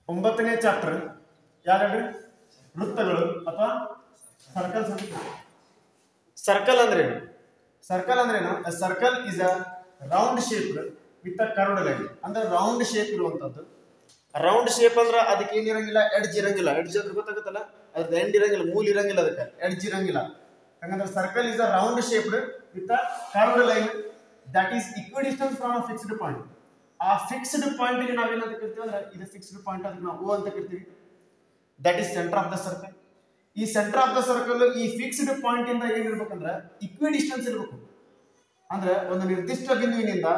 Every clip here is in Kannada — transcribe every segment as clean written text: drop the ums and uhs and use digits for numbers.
9ನೇ ಚಾಪ್ಟರ್ ಯಾವ್ದು ವೃತ್ತಗಳು ಅಥವಾ ಸರ್ಕಲ್ಸ್ ಅಂತ. ಸರ್ಕಲ್ ಅಂದ್ರೆ ಏನು? ಸರ್ಕಲ್ ಅಂದ್ರೆ ಏನು? Circle is a round shape with a curved line. ಅಂದ್ರೆ ರೌಂಡ್ ಶೇಪ್ ಇರುವಂತದ್ದು. ರೌಂಡ್ ಶೇಪ್ ಅಂದ್ರೆ ಅದಕ್ಕೆ ಏನಿರಂಗಿಲ್ಲ, ಎಡ್ಜ್ ಇರಂಗಿಲ್ಲ. ಎಡ್ಜ್ ಅಂದ್ರೆ ಗೊತ್ತಾಗುತ್ತಲ್ಲ, ಅದ್ರ ಎಂಡ್ ಇರಂಗಿಲ್ಲ, ಮೂಲ್ ಇರಂಗಿಲ್ಲ, ಅದಕ್ಕೆ ಎಡ್ಜ್ ಇರಂಗಿಲ್ಲ. ಹಂಗಂದ್ರೆ circle is a round shaped with a curved line that is equidistant from a fixed point. ಆ ಫಿಕ್ಸ್ಡ್ ಪಾಯಿಂಟ್ ಗೆ ನಾವೇನಂತ ಕರಿತೀವಿ ಅಂದ್ರೆ ಇದು ಫಿಕ್ಸ್ಡ್ ಪಾಯಿಂಟ್, ಅದಕ್ಕೆ ನಾವು O ಅಂತ ಕರಿತೀವಿ. That is centre of the circle. ಈ ಸೆಂಟರ್ ಆಫ್ ದ ಸರ್ಕಲ್ ಈ ಫಿಕ್ಸ್ಡ್ ಪಾಯಿಂಟ್ ಇಂದ ಏನಿರ್ಬೇಕಂದ್ರೆ ಇಕ್ವಿಡಿಸ್ಟೆನ್ಸ್ ಇರಬೇಕು. ಅಂದ್ರೆ ಒಂದು ನಿರ್ದಿಷ್ಟ ಬಿಂದುವಿನಿಂದ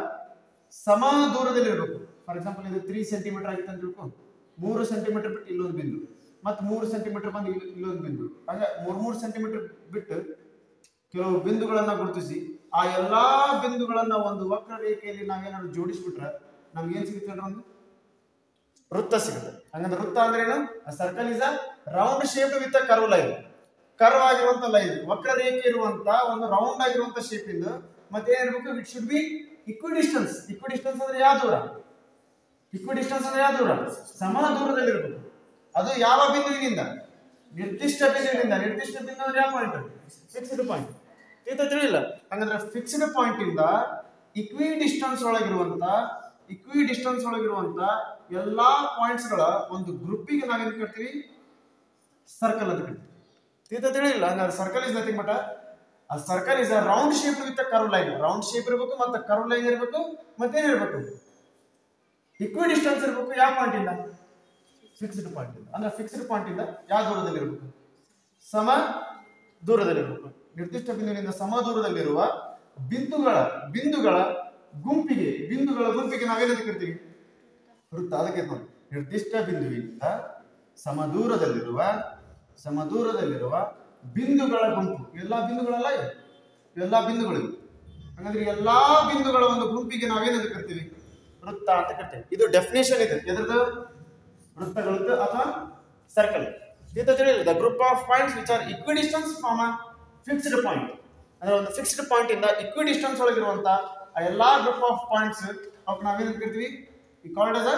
ಸಮ ದೂರದಲ್ಲಿ ಇರಬೇಕು. ಫಾರ್ ಎಕ್ಸಾಂಪಲ್ ಇದು 3 ಸೆಂಟಿಮೀಟರ್ ಆಗಿತ್ತು ಅಂತ ತಿಳ್ಕೊ, 3 ಸೆಂಟಿಮೀಟರ್ ಬಿಟ್ಟು ಇಲ್ಲೊಂದು ಬಿಂದು, ಮತ್ತೆ 3 ಸೆಂಟಿಮೀಟರ್ ಬಂದು ಇಲ್ಲೊಂದು ಬಿಂದು, ಹಾಗೆ 3 ಸೆಂಟಿಮೀಟರ್ ಬಿಟ್ಟು ಕೆಲವು ಬಿಂದುಗಳನ್ನ ಗುರುತಿಸಿ ಆ ಎಲ್ಲಾ ಬಿಂದುಗಳನ್ನ ಒಂದು ವಕ್ರ ರೇಖೆಯಲ್ಲಿ ನಾವೇನಾದ್ರು ಜೋಡಿಸ್ಬಿಟ್ರೆ ನಮ್ಗೆ ಏನ್ ಸಿಗುತ್ತೆ ಅಂದ್ರೆ ಒಂದು ವೃತ್ತ ಸಿಗುತ್ತೆ. ಹಂಗಂದ್ರೆ ವೃತ್ತ ಅಂದ್ರೆ ಏನು? Circle is a round shape with a curve line. Curve ಆಗಿರುವಂತ ಲೈನ್, ವಕ್ರ ರೇಖೆ ಇರುವಂತ ಒಂದು ರೌಂಡ್ ಆಗಿರುವಂತ ಶೇಪ್ ಇಂದ ಮತ್ತೆ ಏನಿರ್ಬೇಕು? It should be equidistance. Equidistance ಅಂದ್ರೆ ಯಾವ ದೂರ? ಇಕ್ವಿಡಿಸ್ಟೆನ್ಸ್ ಅಂದ್ರೆ ಯಾವ ದೂರ? ಸಮ ದೂರದಲ್ಲಿ ಇರಬೇಕು. ಅದು ಯಾವ ಬಿಂದುವಿನಿಂದ? ನಿರ್ದಿಷ್ಟ ಬಿಂದುವಿನಿಂದ. ನಿರ್ದಿಷ್ಟ ಬಿಂದು ಅಂದ್ರೆ ಯಾವ ಪಾಯಿಂಟ್? Fixed point. ಇದು ತಿಳಿಲ್ಲ. ಹಂಗಂದ್ರೆ ಫಿಕ್ಸ್ಡ್ ಪಾಯಿಂಟ್ ಇಂದ ಇಕ್ವಿಡಿಸ್ಟೆನ್ಸ್ ಒಳಗಿರುವಂತ ಎಲ್ಲಾ ಪಾಯಿಂಟ್ಸ್ ಗಳ ಒಂದು ಗ್ರೂಪಿಗೆ ನಾವೇನ್ ಕರಿತೀವಿ? ಸರ್ಕಲ್ ಅಂತ ಕರಿತೀವಿ. ಇದು ತಿಳಿಲ್ಲ. ಹಂಗಾದ್ರೆ ಸರ್ಕಲ್ ಇಸ್ ನಥಿಂಗ್ ಬಟ್ ಆ circle is a round shape with a curve line. Round shape ಇರಬೇಕು, ಮತ್ತೆ ಕರ್ವ್ ಲೈನ್ ಇರಬೇಕು, ಮತ್ತೇನಿರ್ಬೇಕು? ಇಕ್ವಿಡಿಸ್ಟೆನ್ಸ್ ಇರಬೇಕು. ಯಾವ ಪಾಯಿಂಟ್ ಇಂದ? ಫಿಕ್ಸ್ಡ್ ಪಾಯಿಂಟ್ ಇಂದ. ಅಂದ್ರೆ ಫಿಕ್ಸ್ಡ್ ಪಾಯಿಂಟ್ ಇಂದ ಯಾವ ದೂರದಲ್ಲಿ ಇರಬೇಕು? ಸಮ ದೂರದಲ್ಲಿರಬೇಕು. ನಿರ್ದಿಷ್ಟ ಬಿಂದುವಿನಿಂದ ಸಮ ದೂರದಲ್ಲಿರುವ ಬಿಂದುಗಳ ಗುಂಪಿಗೆ ನಾವೇನಂತ ಕರಿತೀವಿ? ವೃತ್ತ. ಅದಕ್ಕೆ ನೋಡಿ, ನಿರ್ದಿಷ್ಟ ಬಿಂದುವಿನಿಂದ ಸಮದೂರದಲ್ಲಿರುವ ಬಿಂದುಗಳ ಗುಂಪು. ಎಲ್ಲಾ ಬಿಂದುಗಳಲ್ಲ, ಎಲ್ಲಾ ಬಿಂದುಗಳು. ಹಾಗಾದ್ರೆ ಎಲ್ಲಾ ಬಿಂದುಗಳ ಒಂದು ಗುಂಪಿಗೆ ನಾವೇನಂತ ಕರಿತೀವಿ? ವೃತ್ತ ಅಂತ ಕರಿತೀವಿ. ಇದು ಡೆಫಿನೇಷನ್ ಇದೆ ಎದ್ರದ್ದು? ವೃತ್ತಗಳದ್ದು ಅಥವಾ ಸರ್ಕಲ್. ಇದು ತಿಳಿಯಲ್ಲ. The group of points which are equidistance from a fixed point. ಅಂದ್ರೆ ಒಂದು ಫಿಕ್ಸ್ಡ್ ಪಾಯಿಂಟ್ ಇಂದ ಇಕ್ವಿಡಿಸ್ಟೆನ್ಸ್ ಒಳಗಿರುವಂತ ಆ ಎಲ್ಲಾ ಗ್ರೂಪ್ ಆಫ್ ಪಾಯಿಂಟ್ಸ್ ಅವಕ್ಕೆ ನಾವೇನಂತ ಕರಿತೀವಿ? Called as a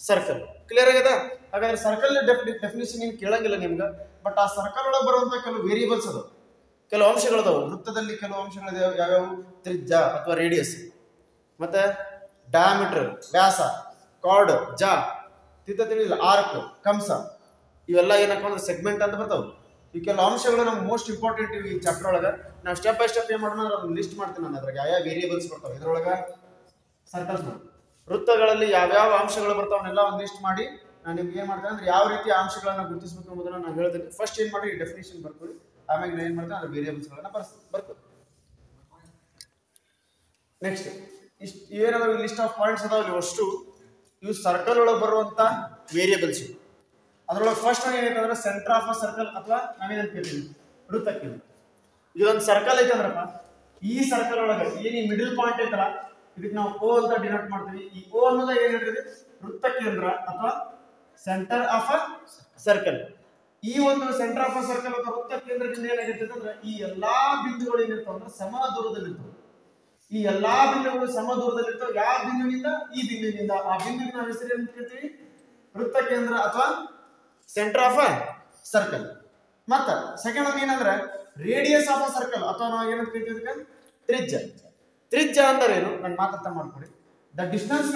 circle. Clear ಆಗಿದೆ? ಹಾಗಾದ್ರೆ ಸರ್ಕಲ್ ಡೆಫಿನೇಷನ್ ಏನು ಕೇಳಂಗಿಲ್ಲ ನಿಮ್ಗೆ. ಬಟ್ ಆ ಸರ್ಕಲ್ ಒಳಗೆ ಬರುವಂತ ಕೆಲವು ವೇರಿಯೇಬಲ್ಸ್ ಅದಾವ, ಕೆಲವು ಅಂಶಗಳದಾವು. ವೃತ್ತದಲ್ಲಿ ಕೆಲವು ಅಂಶಗಳಿದಾವೆ. ಯಾವ್ಯಾವು? ತ್ರಿಜ್ಯ ಅಥವಾ ರೇಡಿಯಸ್, ಮತ್ತೆ ಡಯಾಮೀಟರ್ ವ್ಯಾಸ, ಕಾರ್ಡ್ ಜಾ, ತಿಳಿಲ್ಲ, ಆರ್ಕ್ ಕಂಸ, ಇವೆಲ್ಲ ಏನಪ್ಪ ಸೆಗ್ಮೆಂಟ್ ಅಂತ ಬರ್ತಾವೆ. ಈ ಕೆಲವು ಅಂಶಗಳು ನಮ್ಗೆ ಮೋಸ್ಟ್ ಇಂಪಾರ್ಟೆಂಟ್ ಈ ಚಾಪ್ಟರ್ ಒಳಗೆ. ನಾವು ಸ್ಟೆಪ್ ಬೈ ಸ್ಟೆಪ್ ಏನ್ ಮಾಡೋಣ ಅದನ್ನ ಲಿಸ್ಟ್ ಮಾಡ್ತೀನಿ ನಾನು. ಅದ್ರಾಗ ಯಾವ ವೇರಿಯೇಬಲ್ಸ್ ಬರ್ತಾವೆ ಇದ್ರೊಳಗೆ ಸರ್ಕಲ್ಸ್ ವೃತ್ತಗಳಲ್ಲಿ ಯಾವ್ಯಾವ ಅಂಶಗಳು ಬರ್ತಾವ ಅವನ್ನೆಲ್ಲ ಒಂದು ಲಿಸ್ಟ್ ಮಾಡಿ ನಾನು ನಿಮ್ಗೆ ಏನ್ ಮಾಡ್ತೇನೆ ಅಂದ್ರೆ ಯಾವ ರೀತಿಯ ಅಂಶಗಳನ್ನ ಗುರುತಿಸಬೇಕು ಅನ್ನೋದನ್ನ ನಾನು ಹೇಳ್ತೇನೆ. ಫಸ್ಟ್ ಏನ್ ಮಾಡಿ ಡೆಫಿನೇಷನ್ ಬರ್ಕೊಳ್ಳಿ, ಆಮೇಲೆ ನಾನು ಏನ್ ಮಾಡ್ತೇನೆ ಅದ್ರ ವೇರಿಯೇಬಲ್ಸ್ ಗಳನ್ನ ಬರ್ಕೊಳ್ಳಿ. ನೆಕ್ಸ್ಟ್ ಏನಾದ್ರು ಲಿಸ್ಟ್ ಆಫ್ ಪಾಯಿಂಟ್ಸ್ ಅದಾವ ಅಷ್ಟು ಇವು ಸರ್ಕಲ್ ಒಳಗೆ ಬರುವಂತ ವೇರಿಯೇಬಲ್ಸ್. ಅದ್ರೊಳಗೆ ಫಸ್ಟ್ ಏನೈತೆ ಅಂದ್ರೆ ಸೆಂಟರ್ ಆಫ್ ಅ ಸರ್ಕಲ್ ಅಥವಾ ನಾವೇನಂತ ಕೇಳ್ತೀವಿ? ವೃತ್ತ ಕೇಂದ್ರ. ಇದೊಂದು ಸರ್ಕಲ್ ಐತೆ ಅಂದ್ರಪ್ಪ, ಈ ಸರ್ಕಲ್ ಒಳಗೆ ಏನ್ ಈ ಮಿಡಲ್ ಪಾಯಿಂಟ್ ಐತಲ್ಲ ಇದಕ್ಕೆ ನಾವು O ಅಂತ ಡಿನೋಟ್ ಮಾಡ್ತೀವಿ. ಈ O ಅನ್ನೋದ ಏನ್ ಹೇಳಿದ್ರಿ? ವೃತ್ತ ಕೇಂದ್ರ ಅಥವಾ ಸೆಂಟರ್ ಆಫ್ ಅ ಸರ್ಕಲ್. ಈ ಒಂದು ಸೆಂಟರ್ ಆಫ್ ಅ ಸರ್ಕಲ್ ಅಥವಾ ವೃತ್ತ ಕೇಂದ್ರದಿಂದ ಏನಾಗಿರ್ತದೆ ಅಂದ್ರೆ ಈ ಎಲ್ಲಾ ಬಿಂದುಗಳು ಏನಿರ್ತಾವ ಅಂದ್ರೆ ಸಮ ದೂರದಲ್ಲಿರ್ತಾವೆ. ಈ ಎಲ್ಲಾ ಬಿಂದುಗಳು ಸಮ ದೂರದಲ್ಲಿರ್ತಾವೆ. ಯಾವ ಬಿಂದುವಿನಿಂದ? ಈ ಬಿಂದುವಿನಿಂದ. ಆ ಬಿಂದುವಿನ ನಾವು ಹೆಸರು ಏನು ಕರಿತೀವಿ? ವೃತ್ತ ಕೇಂದ್ರ ಅಥವಾ ಸೆಂಟರ್ ಆಫ್ ಅ ಸರ್ಕಲ್. ಮತ್ತ ಸೆಕೆಂಡ್ ಒಂದು ಏನಂದ್ರೆ ರೇಡಿಯಸ್ ಆಫ್ ಅ ಸರ್ಕಲ್ ಅಥವಾ ನಾವು ಏನಂತ ಕರಿತೀವಿ? ತ್ರಿಜ್ಯ. ತ್ರಿಜ್ಯ ಅಂದ್ರೆ ಏನು? ನಾನು ಮಾತಾಡ್ತಾ ಮಾಡ್ಕೊಡಿ. The distance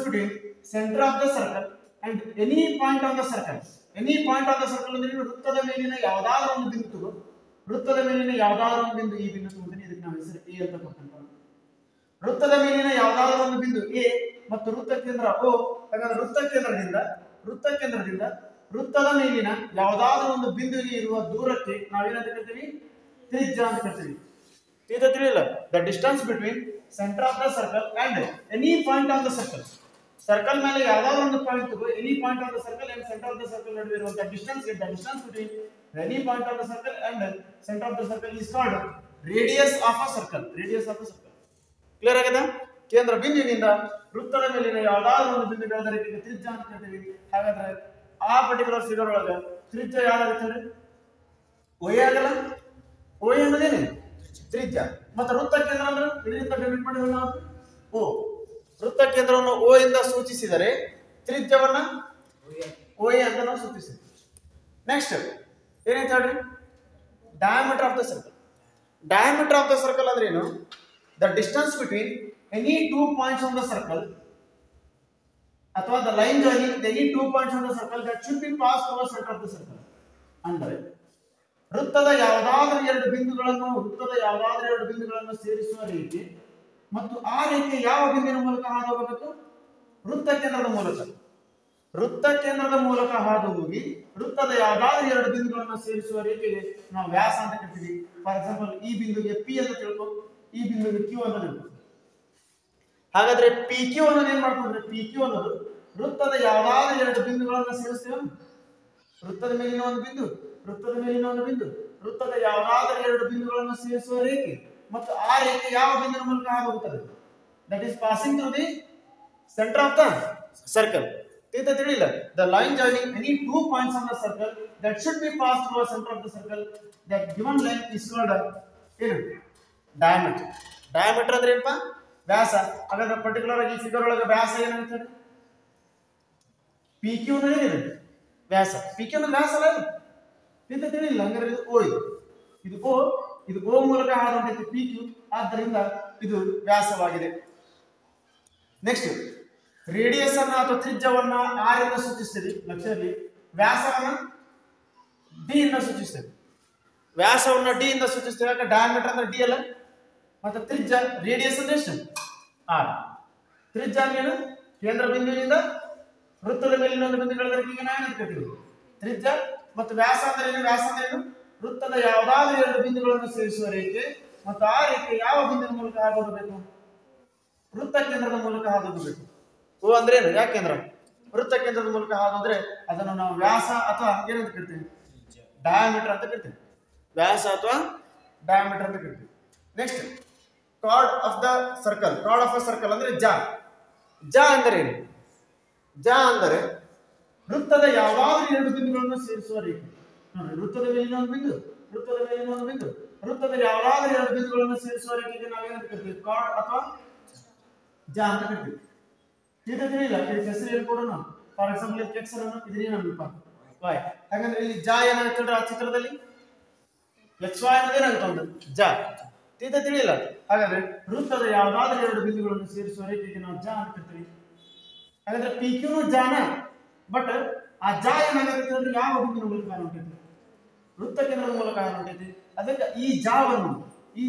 between centre of the circle and any point on the circle. Any point on the circle ಅಂದ್ರೆ ವೃತ್ತದ ಮೇಲಿನ ಯಾವ್ದಾದ್ರು ಒಂದು ಬಿಂದು ತಗೋ. ವೃತ್ತದ ಮೇಲಿನ ಯಾವ್ದಾದ್ರು ಒಂದು ಬಿಂದು, ಈ ಬಿಂದು ತಗೊಂತೀನಿ, ಇದಕ್ಕೆ ನಾವು ಹೆಸರು ಎ ಅಂತ ಕೊಡ್ತೇನೆ. ವೃತ್ತದ ಮೇಲಿನ ಯಾವ್ದಾದ್ರು ಒಂದು ಬಿಂದು ಎ ಮತ್ತು ವೃತ್ತ ಕೇಂದ್ರ O. ಹಾಗಾದ್ರೆ ವೃತ್ತ ಕೇಂದ್ರದಿಂದ ವೃತ್ತದ ಮೇಲಿನ ಯಾವ್ದಾದ್ರು ಒಂದು ಬಿಂದುವಿಗೆ ಇರುವ ದೂರಕ್ಕೆ ನಾವೇನಂತ ಕರಿತೀವಿ? ತ್ರಿಜ್ಯ ಅಂತ ಕರಿತೀವಿ. ಇದು ತಿಳಿಲ್ಲ. The distance between centre of the circle and any point on the circle. Circle ಮೇಲೆ ಯಾವ್ದಾದ್ರು ಒಂದು ಪಾಯಿಂಟ್ ತಗೋ, any point on the circle and centre of the circle ನಡುವೆ ಇರುವಂತ distance between any point on the circle and centre of the circle is called radius of a circle. Clear ಆಗಿದೆ? ಕೇಂದ್ರ ಬಿಂದುವಿನಿಂದ ವೃತ್ತದ ಮೇಲಿನ ಯಾವ್ದಾದ್ರು ಒಂದು ಬಿಂದು ಬೆಳೆದ ರೇಖೆಗೆ ತ್ರಿಜ್ಯ ಅಂತ ಕರಿತೀವಿ. ಹಾಗಾದ್ರೆ ಆ ಪರ್ಟಿಕ್ಯುಲರ್ ಫಿಗರ್ ಒಳಗೆ ತ್ರಿಜ್ಯ ಯಾವ್ದಾಗುತ್ತೆ? OA ಆಗಲ್ಲ? OA ಅನ್ನೋದೇನೆ ತ್ರಿಜ್ಯ. ಮತ್ತೆ ವೃತ್ತ ಕೇಂದ್ರ ಅಂದ್ರೆ ಇದರಿಂದ ಡಿವೈಡ್ ಮಾಡಿದ್ರೆ ನಾವು O. ವೃತ್ತ ಕೇಂದ್ರವನ್ನು O ಇಂದ ಸೂಚಿಸಿದರೆ ತ್ರಿಜ್ಯವನ್ನ OA ಅಂತ ನಾವು ಸೂಚಿಸ್ತೀವಿ. ನೆಕ್ಸ್ಟ್ ಏನಂತ ಹೇಳ್ರಿ, diameter of the circle. Diameter of the circle ಅಂದ್ರೆ ಏನು? The distance between any 2 points on the circle ಅಥವಾ the line joining any 2 points on the circle that should be pass through the centre of the circle. ಅಂದರೆ ವೃತ್ತದ ಯಾವುದಾದರೂ ಎರಡು ಬಿಂದುಗಳನ್ನು ಸೇರಿಸುವ ರೇಖೆ ಮತ್ತು ಆ ರೇಖೆ ಯಾವ ಬಿಂದುವಿನ ಮೂಲಕ ಹಾದು ಹೋಗಬೇಕು? ವೃತ್ತ ಕೇಂದ್ರದ ಮೂಲಕ ಹಾದು ಹೋಗಿ ವೃತ್ತದ ಯಾವುದಾದ್ರೂ ಎರಡು ಬಿಂದುಗಳನ್ನು ಸೇರಿಸುವ ರೇಖೆಗೆ ನಾವು ವ್ಯಾಸ ಅಂತ ಕರಿತೀವಿ. ಫಾರ್ ಎಕ್ಸಾಂಪಲ್, ಈ ಬಿಂದುಗೆ P ಅಂತ ತಿಳ್ಕೊ, ಈ ಬಿಂದುಗೆ Q ಅಂತ ತಿಳ್ಕೊ. ಹಾಗಾದ್ರೆ PQ ಅನ್ನೋದು ಏನ್ ಮಾಡ್ಕೊಂಡ್ರೆ, PQ ಅನ್ನೋದು ವೃತ್ತದ ಯಾವುದಾದ್ರೂ ಎರಡು ಬಿಂದುಗಳನ್ನು ಸೇರಿಸ್ತೇವೆ. ವೃತ್ತದ ಮೇಲಿನ ಒಂದು ಬಿಂದು, ವೃತ್ತದ ಯಾವುದಾದ್ರೂ ಎರಡು ಬಿಂದುಗಳನ್ನು ಸೇರಿಸುವ ರೇಖೆ ಮತ್ತು ಆ ರೇಖೆ ಯಾವ ಬಿಂದುವಿನ ಮೂಲಕ ಹಾದು ಹೋಗುತ್ತದೆ? That is passing through the centre of the circle. ತಿಳಿಲ್ಲ? The line joining any 2 points on the circle that should be pass through the centre of the circle. That given line is called ಏನು? ಡಯಾಮೀಟರ್. ಡಯಾಮೀಟರ್ ಅಂದ್ರೆ ಏನಪ್ಪ? ವ್ಯಾಸ. ಹಾಗಾದ್ರೆ ಪರ್ಟಿಕ್ಯುಲರ್ ಆಗಿ ಈ ಫಿಗರ್ ಒಳಗೆ ವ್ಯಾಸ ಏನಾಗ್ತದೆ? PQ ಏನಿದೆ? ವ್ಯಾಸ. PQ ವ್ಯಾಸ ಅಲ್ಲ ಇದು ತಿಳಿಲ್ಲ. ಹಂಗಾರೆ ಇದು O, ಇದು O ಮೂಲಕ ಹಾದು ಹೊಂಟೈತಿ PQ. ಆದ್ದರಿಂದ ಇದು ವ್ಯಾಸವಾಗಿದೆ. ನೆಕ್ಸ್ಟ್, ರೇಡಿಯಸ್ ಅನ್ನ ಅಥವಾ ತ್ರಿಜ್ಯವನ್ನ R ಇಂದ ಸೂಚಿಸ್ತೇವೆ. ಲಕ್ಷ್ಯದಲ್ಲಿ ವ್ಯಾಸವನ್ನ D ಇಂದ ಸೂಚಿಸ್ತೇವೆ. ವ್ಯಾಸವನ್ನ D ಇಂದ ಸೂಚಿಸ್ತೇವೆ. ಯಾಕೆ? ಡಯಾಮೀಟರ್ ಅಂದ್ರೆ D ಅಲ್ಲ. ಮತ್ತೆ ತ್ರಿಜ್ಯ, ರೇಡಿಯಸ್ ಅಂದ್ರೆ ಎಷ್ಟು? R. ತ್ರಿಜ್ಯ ಅಂದ್ರೆ ಕೇಂದ್ರ ಬಿಂದುವಿನಿಂದ ವೃತ್ತದ ಮೇಲಿನ ಒಂದು ಬಿಂದುಗಳಿಗೆ ನಾವು ಕರಿತೀವಿ ತ್ರಿಜ್ಯ. ಮತ್ತು ವ್ಯಾಸ ಅಂದ್ರೆ ಏನು? ವೃತ್ತದ ಯಾವುದಾದ್ರೂ ಎರಡು ಬಿಂದುಗಳನ್ನು ಸೇರಿಸುವ ರೇಖೆ ಮತ್ತು ಆ ರೇಖೆ ಯಾವ ಬಿಂದುವಿನ ಮೂಲಕ ಹಾದು ಹೋಗಬೇಕು? ವೃತ್ತ ಕೇಂದ್ರದ ಮೂಲಕ ಹಾದು ಹೋಗಬೇಕು. O ಅಂದ್ರೆ ಏನು? ಯಾಕೆ ಕೇಂದ್ರ? ವೃತ್ತ ಕೇಂದ್ರದ ಮೂಲಕ ಹಾದು ಹೋದ್ರೆ ಅದನ್ನು ನಾವು ವ್ಯಾಸ ಅಥವಾ ಏನಂತ ಕರಿತೀವಿ? ಡಯಾಮೀಟರ್ ಅಂತ ಕರಿತೀವಿ. ವ್ಯಾಸ ಅಥವಾ ಡಯಾಮೀಟರ್ ಅಂತ ಕರಿತೀವಿ. Next, card of the circle. Card of the circle ಅಂದ್ರೆ ಜ ಅಂದರೆ ಏನು? ಜ ಅಂದರೆ ವೃತ್ತದ ಯಾವುದಾದ್ರೂ ಎರಡು ಬಿಂದುಗಳನ್ನು ಸೇರಿಸುವ ರೇಖೆ. ನೋಡಿ, ವೃತ್ತದ ಮೇಲಿನ ಒಂದು ಬಿಂದು, ವೃತ್ತದ ಯಾವುದಾದ್ರೂ ಎರಡು ಬಿಂದುಗಳನ್ನು ಸೇರಿಸುವ ರೇಖೆಗೆ ನಾವೇನಂತ ಕರಿತೀವಿ? ಕಾರ್ಡ್ ಅಥವಾ ಜ ಅಂತ ಕರಿತೀವಿ. ತಿಳಿಲ್ಲ? ಹೆಸರು ಏನು ಕೊಡೋಣ? ಫಾರ್ ಎಕ್ಸಾಂಪಲ್, X ಅನ್ನು ಇದ್ರೇನಪ್ಪ Y. ಹಾಗಂದ್ರೆ ಇಲ್ಲಿ ಜ ಏನಾಗ್ತದೆ? ಆ ಚಿತ್ರದಲ್ಲಿ XY ಅನ್ನೋದು ಏನಾಗುತ್ತೆ? ಒಂದು ಜ. ತಿಳಿಲ್ಲ? ಹಾಗಾದ್ರೆ ವೃತ್ತದ ಯಾವುದಾದ್ರೂ ಎರಡು ಬಿಂದುಗಳನ್ನು ಸೇರಿಸುವ ರೇಖೆಗೆ ನಾವು ಜ ಅಂತ ಕರಿತೀವಿ. ಹಾಗಾದ್ರೆ PQ ಜಾನ, ಬಟ್ ಆ ಜ ಏನಾಗುತ್ತೆ ಅಂದ್ರೆ ಯಾವ ಬಿಂದುವಿನ ಮೂಲಕ ಹಾದು ಹೊಂಟೈತಿ? ವೃತ್ತ ಕೇಂದ್ರದ ಮೂಲಕ ಹಾದು ಹೊಂಟೈತಿ. ಅದಕ್ಕೆ ಈ ಜಾವನ್ನು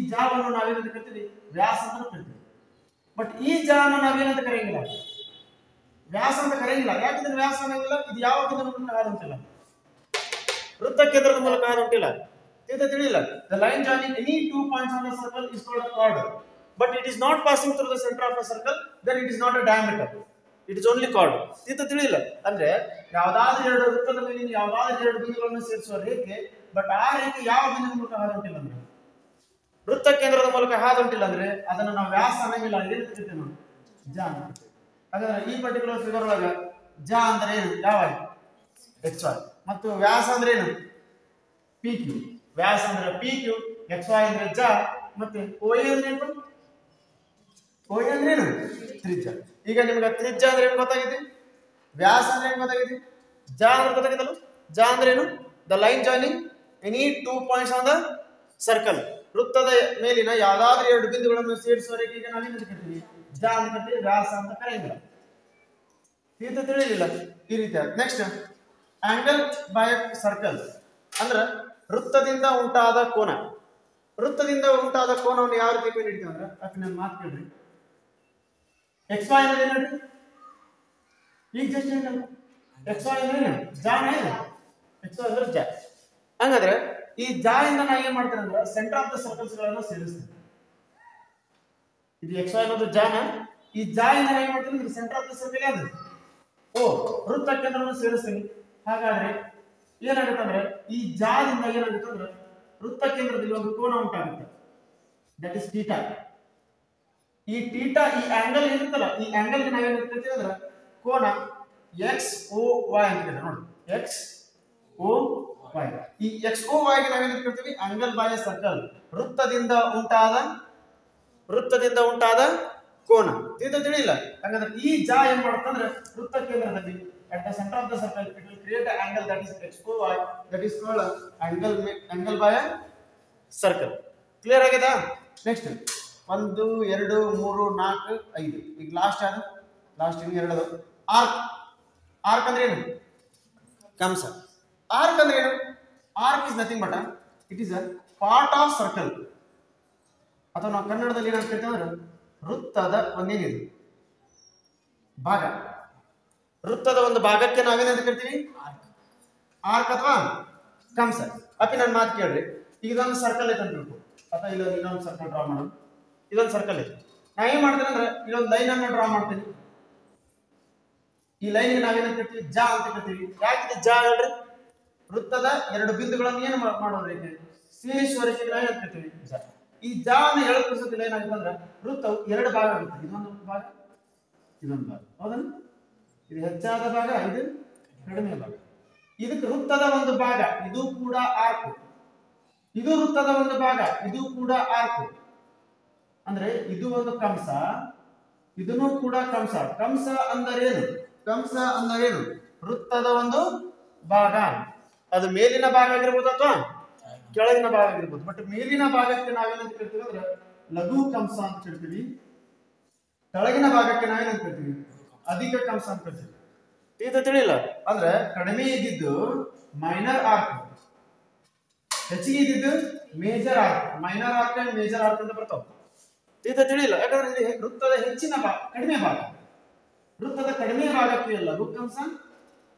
ನಾವೇನಂತ ಕರಿತೀವಿ? ವ್ಯಾಸ ಅಂತ ಕರಿತೀವಿ. ಬಟ್ ಈ ಜಾನ ನಾವೇನಂತ ಕರೆಯಂಗಿಲ್ಲ? ವ್ಯಾಸ ಅಂತ ಕರೆಯಂಗಿಲ್ಲ. ಯಾಕಂದ್ರೆ ವ್ಯಾಸ ಅನ್ನಂಗಿಲ್ಲ, ಇದು ಯಾವ ಬಿಂದುವಿನ ಮೂಲಕ ಹಾದು ಹೊಂಟಿಲ್ಲ? ವೃತ್ತ ಕೇಂದ್ರದ ಮೂಲಕ ಹಾದು ಹೊಂಟಿಲ್ಲ. ತಿಳಿಲ್ಲ? The line joining any 2 points on the circle is called a chord, but it is not passing through the centre of the circle. Then it is not a diameter, it is only chord. ತಿಳಿಲ್ಲ? ಅಂದ್ರೆ ಯಾವುದಾದ್ರೂ ಎರಡು ವೃತ್ತದ ಮೇಲಿನ ಯಾವುದಾದ್ರೂ ಎರಡು ಬಿಂದುಗಳನ್ನು ಸೇರಿಸುವ ರೇಖೆ, ಬಟ್ ಆ ರೇಖೆ ಯಾವ ಬಿಂದುವಿನ ಮೂಲಕ ಹಾದು ಹೊಂಟಿಲ್ಲ ಅಂದ್ರೆ, ವೃತ್ತ ಕೇಂದ್ರದ ಮೂಲಕ ಹಾದು ಹೊಂಟಿಲ್ಲ ಅಂದ್ರೆ ಅದನ್ನು ನಾವು ವ್ಯಾಸ ಅನ್ನಂಗಿಲ್ಲ. ಏನಂತ ಕರಿತೀವಿ ನಾವು? ಜ ಅಂತ. ಹಾಗಾದ್ರೆ ಈ ಪರ್ಟಿಕ್ಯುಲರ್ ಫಿಗರ್ ಒಳಗ ಜ ಅಂದ್ರೆ ಏನು? ಯಾವ? XY. ಮತ್ತು ವ್ಯಾಸ ಅಂದ್ರೆ ಏನು? PQ. ವ್ಯಾಸ ಅಂದ್ರೆ PQ, XY ಅಂದ್ರೆ ಜ, ಮತ್ತೆ OA ಅಂದ್ರೆ ಏನು? OA ಅಂದ್ರೆ ಏನು? ತ್ರಿಜ್ಯ. ಈಗ ನಿಮ್ಗೆ ತ್ರಿಜ್ಯ ಅಂದ್ರೆ ಏನು ಗೊತ್ತಾಗಿದೆ? ವ್ಯಾಸ ಅಂದ್ರೆ ಏನು ಗೊತ್ತಾಗಿದೆ? ಜ ಅಂದ್ರೆ ಗೊತ್ತಾಗಿದ್ದಲ್ಲ? ಜ ಅಂದ್ರೆ ಏನು? The line joining any 2 points on the circle. ವೃತ್ತದ ಮೇಲಿನ ಯಾವುದಾದ್ರೂ ಎರಡು ಬಿಂದುಗಳನ್ನು ಸೇರಿಸುವ ರೇಖೆಗೆ ನಾವೇನು ಕರಿತೀವಿ? ಜ ಅಂತ ಕರಿತೀವಿ. ವ್ಯಾಸ ಅಂತ ಕರೆಯಂಗಿಲ್ಲ. ತಿಳಿಲಿಲ್ಲ? ಈ ರೀತಿ. ನೆಕ್ಸ್ಟ್, ಆಂಗಲ್ ಬೈ ಸರ್ಕಲ್ ಅಂದ್ರೆ ವೃತ್ತದಿಂದ ಉಂಟಾದ ಕೋನ. ವೃತ್ತದಿಂದ ಉಂಟಾದ ಕೋನವನ್ನು ಯಾವ ರೀತಿ ಹಿಡಿತೀವಿ ಅಂದ್ರೆ, ಅದಕ್ಕೆ ನನ್ನ ಮಾತು ಕೇಳ್ರಿ. XY ಅನ್ನೋದು ಏನು ಹೇಳ್ರಿ? ಈಗ ಜಸ್ಟ್ ಏನಲ್ಲ, XY ಅಂದ್ರೆ ಏನು? ಜಾನ ಏನು? XY ಅಂದ್ರೆ ಜ. ಹಂಗಾದ್ರೆ ಈ ಜ ಇಂದ ನಾ ಏನ್ ಮಾಡ್ತೇನೆ ಅಂದ್ರೆ ಸೆಂಟರ್ ಆಫ್ ದ ಸರ್ಕಲ್ಸ್ ಗಳನ್ನ ಸೇರಿಸ್ತೇನೆ. ಇದು XY ಅನ್ನೋದು ಜಾನ. ಈ ಜ ಇಂದ ನಾ ಏನ್ ಮಾಡ್ತೇನೆ ಅಂದ್ರೆ ಸೆಂಟರ್ ಆಫ್ ದ ಸರ್ಕಲ್ ಯಾವುದು? O. ವೃತ್ತ ಕೇಂದ್ರವನ್ನು ಸೇರಿಸ್ತೀನಿ. ಹಾಗಾದ್ರೆ ಏನಾಗುತ್ತೆ ಅಂದ್ರೆ ಈ ಜಾದಿಂದ ಏನಾಗುತ್ತೆ ಅಂದ್ರೆ ವೃತ್ತ ಕೇಂದ್ರದಲ್ಲಿ ಒಂದು ಕೋನ ಉಂಟಾಗುತ್ತೆ. That is theta. ಈ ಥೀಟಾ, ಈ ಆಂಗಲ್ ಏನಿರುತ್ತಲ್ಲ, ಈ ಆಂಗಲ್ ಗೆ ನಾವೇನು ಕರಿತೀವಿ ಅಂದ್ರೆ ಕೋನ XOY ಅಂತ. ನೋಡಿ, XOY. ಈ XOY ಗೆ ನಾವೇನು ಕರಿತೀವಿ? Angle by circle. ವೃತ್ತದಿಂದ ಉಂಟಾದ ಕೋನ. ತಿಳಿಲ್ಲ? ಹಾಗಾದ್ರೆ ಈ ಜಾ ಏನ್ ಮಾಡುತ್ತಂದ್ರೆ ವೃತ್ತ ಕೇಂದ್ರದಲ್ಲಿ at the center of the circle it will create an angle that is xy, that is called angle by a circle. Clear ಆಗಿದೆ? ನೆಕ್ಸ್ಟ್ 1 2 3 4 5 ಈಗ ಲಾಸ್ಟ್ ಯಾರು? ಲಾಸ್ಟ್ ಇನ್ನು ಎರಡು ಆರ್ಕ್. ಆರ್ಕ್ ಅಂದ್ರೆ ಏನು? ಕಂಸ. ಆರ್ಕ್ ಅಂದ್ರೆ ಏನು? Arc is nothing but it is a part of circle, ಅಥವಾ ನಾವು ಕನ್ನಡದಲ್ಲಿ ಏನಂತ ಹೇಳ್ತೀವಿ ಅಂದ್ರೆ ವೃತ್ತದ ಒಂದೇನಿದೆ ಭಾಗ. ವೃತ್ತದ ಒಂದು ಭಾಗಕ್ಕೆ ನಾವೇನಂತ ಕರಿತೀವಿ? ಆರ್ಕ್ ಅಥವಾ ಕಂಸ. ಅಪ್ಪಿ ನನ್ನ ಮಾತು ಕೇಳ್ರಿ, ಈಗ ಇದೊಂದು ಸರ್ಕಲ್ ಐತೆ ಅಂತ ತಿಳ್ಕೊ, ಅಥವಾ ಇನ್ನೊಂದು ಸರ್ಕಲ್ ಡ್ರಾ ಮಾಡೋದು. ಇದೊಂದು ಸರ್ಕಲ್ ಐತೆ, ನಾ ಏನ್ ಮಾಡ್ತೇನೆ ಅಂದ್ರೆ ಇಲ್ಲೊಂದು ಲೈನ್ ಅನ್ನು ಡ್ರಾ ಮಾಡ್ತೀನಿ. ಈ ಲೈನ್ ನಾವೇನಂತ ಕರಿತೀವಿ? ಜಾ ಅಂತ ಕರಿತೀವಿ. ಯಾಕಿದೆ ಜಾ ಹೇಳ್ರಿ? ವೃತ್ತದ ಎರಡು ಬಿಂದುಗಳನ್ನು ಏನು ಮಾಡೋದು? ಸೇರಿಸುವವರೆಗೆ ನಾವೇನಂತ ಕರಿತೀವಿ? ಜಾ. ಈ ಜಾ ಅನ್ನು ಹೇಳೋದ್ರಲ್ಲಿ ಏನಾಗುತ್ತೆ ಅಂದ್ರೆ ವೃತ್ತವು ಎರಡು ಭಾಗ ಆಗುತ್ತೆ. ಇದೊಂದು ಭಾಗ, ಇದೊಂದು ಭಾಗ. ಹೌದಾ? ಇದು ಹೆಚ್ಚಾದ ಭಾಗ, ಇದು ಕಡಿಮೆ ಭಾಗ. ಇದಕ್ಕೆ ವೃತ್ತದ ಒಂದು ಭಾಗ, ಇದು ಕೂಡ ಆರ್ಕ್. ಇದು ವೃತ್ತದ ಒಂದು ಭಾಗ, ಇದು ಕೂಡ ಆರ್ಕ್. ಅಂದ್ರೆ ಇದು ಒಂದು ಕಂಸ, ಇದನ್ನು ಕೂಡ ಕಂಸ. ಕಂಸ ಅಂದರೇನು? ಕಂಸ ಅಂದರೇನು? ವೃತ್ತದ ಒಂದು ಭಾಗ. ಅದು ಮೇಲಿನ ಭಾಗ ಆಗಿರ್ಬೋದು ಅಥವಾ ಕೆಳಗಿನ ಭಾಗ ಆಗಿರ್ಬೋದು. ಬಟ್ ಮೇಲಿನ ಭಾಗಕ್ಕೆ ನಾವೇನಂತ ಕರಿತೀವಿ ಅಂದ್ರೆ ಲಘು ಕಂಸ ಅಂತ ಕರಿತೀವಿ. ಕೆಳಗಿನ ಭಾಗಕ್ಕೆ ನಾವೇನಂತ ಕರಿತೀವಿ? ಅಧಿಕ ಕಂಸ ಅಂತ ಕರಿತೀವಿ. ಇದು ತಿಳಿಲ್ಲ? ಅಂದ್ರೆ ಕಡಿಮೆ ಇದ್ದಿದ್ದು ಮೈನರ್ ಆರ್ಕ್, ಹೆಚ್ಚಿಗೆ ಇದ್ದಿದ್ದು major arc. Minor arc and major arc ಅಂತ ಬರ್ತಾವ. ಇದು ತಿಳಿಲ್ಲ? ಯಾಕಂದ್ರೆ ಇದು ವೃತ್ತದ ಹೆಚ್ಚಿನ ಭಾಗ, ಕಡಿಮೆ ಭಾಗ. ವೃತ್ತದ ಕಡಿಮೆ ಭಾಗಕ್ಕೆ ಲಘು ಕಂಸ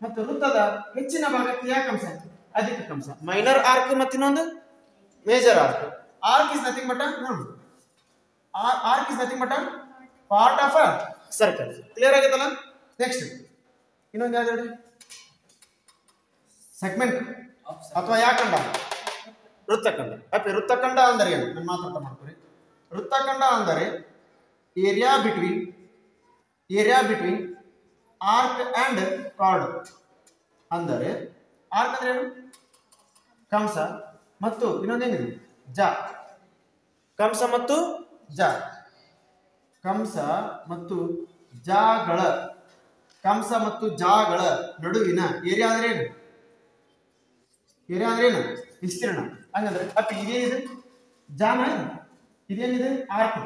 ಮತ್ತು ವೃತ್ತದ ಹೆಚ್ಚಿನ ಭಾಗಕ್ಕೆ ಯಾವ ಕಂಸ? ಅಧಿಕ ಕಂಸ. ಮೈನರ್ ಆರ್ಕ್ ಮತ್ತು ಇನ್ನೊಂದು major arc. Arc is nothing but arc is nothing but part of a circle. Clear ಆಗೈತಲ್ಲ? ನೆಕ್ಸ್ಟ್ ಇನ್ನೊಂದು ಯಾವ್ದು ಹೇಳಿ? ಸೆಗ್ಮೆಂಟ್ ಅಥವಾ ಯಾಕಂಡ? ವೃತ್ತಖಂಡ. ಅಪ್ಪಿ ವೃತ್ತಖಂಡ ಅಂದರೆ ಏನು? ನಾನು ಮಾತಾಡ್ತಾ ಮಾಡ್ತೀವಿ. ವೃತ್ತಖಂಡ ಅಂದರೆ area between arc and card. ಅಂದರೆ ಆರ್ಕ್ ಅಂದ್ರೆ ಏನು? ಕಂಸ ಮತ್ತು ಇನ್ನೊಂದೇನಿದೆ? ಜಾ. ಕಂಸ ಮತ್ತು ಜಾ. ಕಂಸ ಮತ್ತು ಜಾಗಳ, ಕಂಸ ಮತ್ತು ಜಾಗಳ ನಡುವಿನ ಏರಿಯಾ ಅಂದ್ರೆ ಏನು? ಏರಿಯಾ ಅಂದ್ರೆ ಏನು? ವಿಸ್ತೀರ್ಣ. ಹಂಗಂದ್ರೆ ಅಪ್ಪ ಇದೇನಿದೆ? ಜಾನ. ಇದೇನಿದೆ? ಆರ್ಕ್.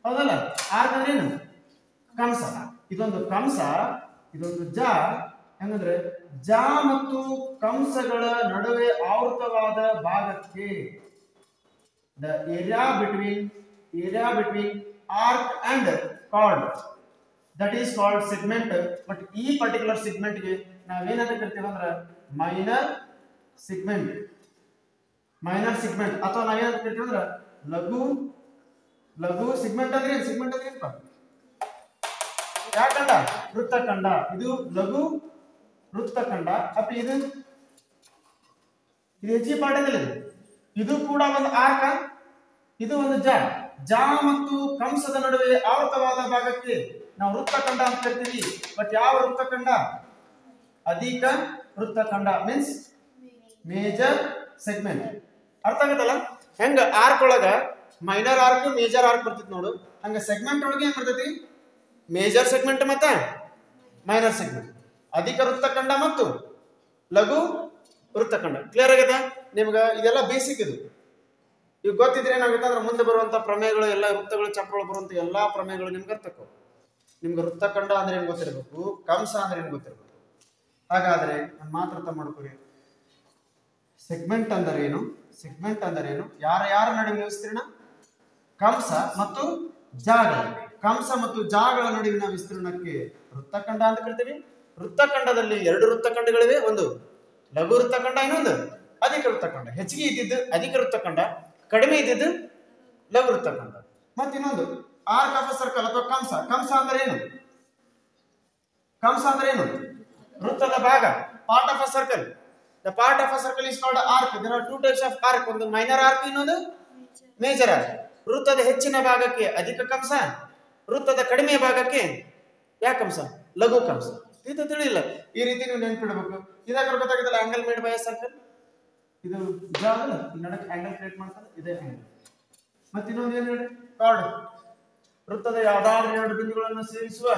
ಹೌದಲ್ಲ? ಆರ್ಕ್ ಅಂದ್ರೆ ಏನು? ಕಂಸ. ಇದೊಂದು ಕಂಸ, ಇದೊಂದು ಜಾ. ಹೆಂಗಂದ್ರೆ ಜಾ ಮತ್ತು ಕಂಸಗಳ ನಡುವೆ ಆವೃತವಾದ ಭಾಗಕ್ಕೆ the area between arc and card, that is called segment. But ಈ ಪರ್ಟಿಕ್ಯುಲರ್ ಸೆಗ್ಮೆಂಟ್ ಗೆ ನಾವೇನಂತ ಕರಿತೀವಿ ಅಂದ್ರೆ ಮೈನರ್ ಸೆಗ್ಮೆಂಟ್. ಅಥವಾ ನಾವೇನಂತ ಕರಿತೀವಿ ಅಂದ್ರೆ ಲಘು ಸೆಗ್ಮೆಂಟ್. ಅಂದ್ರೆ ಏನು? ಸೆಗ್ಮೆಂಟ್ ಅಂದ್ರೆ ಏನಪ್ಪ? ಯಾಕಂಡ? ವೃತ್ತಖಂಡ. ಇದು ಲಘು ವೃತ್ತಖಂಡ. ಅಪ್ಪ ಇದು ಹೆಚ್ಚಿಗೆ ಪಾಠದಲ್ಲಿ ಇದು ಕೂಡ ಒಂದು ಆರ್ಕ, ಇದು ಒಂದು ಜಾ ಮತ್ತು ಕಂಸದ ನಡುವೆ ಆವೃತವಾದ ಭಾಗಕ್ಕೆ ನಾವು ವೃತ್ತಖಂಡ ಅಂತ ಕರಿತೀವಿ. ಬಟ್ ಯಾವ ವೃತ್ತಖಂಡ? ಅಧಿಕ ವೃತ್ತಖಂಡ. Means major segment. ಅರ್ಥ ಆಗತ್ತಲ್ಲ? ಹೆಂಗ ಆರ್ಕ್ ಒಳಗ ಮೈನರ್ ಆರ್ಕ್ ಮೇಜರ್ ಆರ್ಕ್ ಬರ್ತೈತಿ ನೋಡು, ಹಂಗ ಸೆಗ್ಮೆಂಟ್ ಒಳಗೆ ಏನ್ ಬರ್ತೈತಿ? ಮೇಜರ್ ಸೆಗ್ಮೆಂಟ್ ಮತ್ತೆ ಮೈನರ್ ಸೆಗ್ಮೆಂಟ್. ಅಧಿಕ ವೃತ್ತಖಂಡ ಮತ್ತು ಲಘು ವೃತ್ತಖಂಡ. ಕ್ಲಿಯರ್ ಆಗೈತಾ ನಿಮ್ಗ? ಇದೆಲ್ಲ ಬೇಸಿಕ್. ಇದು ಈಗ ಗೊತ್ತಿದ್ರೆ ಏನಾಗುತ್ತೆ ಅಂದ್ರೆ ಮುಂದೆ ಬರುವಂತ ಪ್ರಮೇಯಗಳು ಎಲ್ಲ ವೃತ್ತಗಳು ಚಕ್ರಗಳು ಬರುವಂತ ಎಲ್ಲಾ ಪ್ರಮೇಯಗಳು ನಿಮ್ಗೆ ಅರ್ಥಕ್ಕವು. ನಿಮ್ಗೆ ವೃತ್ತಖಂಡ ಅಂದ್ರೆ ಏನ್ ಗೊತ್ತಿರಬೇಕು, ಕಂಸ ಅಂದ್ರೆ ಏನ್ ಗೊತ್ತಿರಬೇಕು. ಹಾಗಾದ್ರೆ ನಾನು ಮಾತ್ರ ಮಾಡ್ಕೊಡಿ. ಸೆಗ್ಮೆಂಟ್ ಅಂದರೆ ಏನು? ಯಾರ ನಡುವಿನ ವಿಸ್ತೀರ್ಣ? ಕಂಸ ಮತ್ತು ಜಾಗಳ. ಕಂಸ ಮತ್ತು ಜಾಗಳ ನಡುವಿನ ವಿಸ್ತೀರ್ಣಕ್ಕೆ ವೃತ್ತಖಂಡ ಅಂತ ಕರಿತೀವಿ. ವೃತ್ತಖಂಡದಲ್ಲಿ ಎರಡು ವೃತ್ತಖಂಡಗಳಿವೆ, ಒಂದು ಲಘು ವೃತ್ತಖಂಡ, ಇನ್ನೊಂದು ಅಧಿಕ ವೃತ್ತಖಂಡ. ಹೆಚ್ಚಿಗೆ ಇದ್ದಿದ್ದು ಅಧಿಕ ವೃತ್ತಖಂಡ, ಕಡಿಮೆ ಇದ್ದಿದ್ದು ಲಘು ವೃತ್ತಖಂಡ. ಮತ್ತೆ ಇನ್ನೊಂದು ಆರ್ಕ್ ಆಫ್ ಸರ್ಕಲ್ ಅಥವಾ ಕಂಸ ಅಂದ್ರೆ ಏನು? ವೃತ್ತದ ಭಾಗ, part of a circle. The part of a circle is called arc. There are two types of arc, ಒಂದು ಮೈನರ್ ಆರ್ಕ್, ಇನ್ನೊಂದು ಮೇಜರ್ ಆರ್ಕ್. ವೃತ್ತದ ಹೆಚ್ಚಿನ ಭಾಗಕ್ಕೆ ಅಧಿಕ ಕಂಸ, ವೃತ್ತದ ಕಡಿಮೆ ಭಾಗಕ್ಕೆ ಯಾವ ಕಂಸ? ಲಘು ಕಂಸ. ಇದು ತಿಳಿಲ್ಲ? ಈ ರೀತಿ ನೀವು ನೆನ್ಪಿಡಬೇಕು. ಇದಾದ್ರೆ ಗೊತ್ತಾಗುತ್ತಲ್ಲ, angle made by a circle. ಇದು ಜಾಗಲ್ಲ, ನಡಕ್ಕೆ ಆಂಗಲ್ ಕ್ರಿಯೇಟ್ ಮಾಡ್ತಾರೆ, ಇದೇ ಆಂಗಲ್. ಮತ್ತೆ ಇನ್ನೊಂದು ಏನು ಹೇಳಿ? ಕಾರ್ಡ್. ವೃತ್ತದ ಯಾವ್ದಾದ್ರು ಎರಡು ಬಿಂದುಗಳನ್ನು ಸೇರಿಸುವ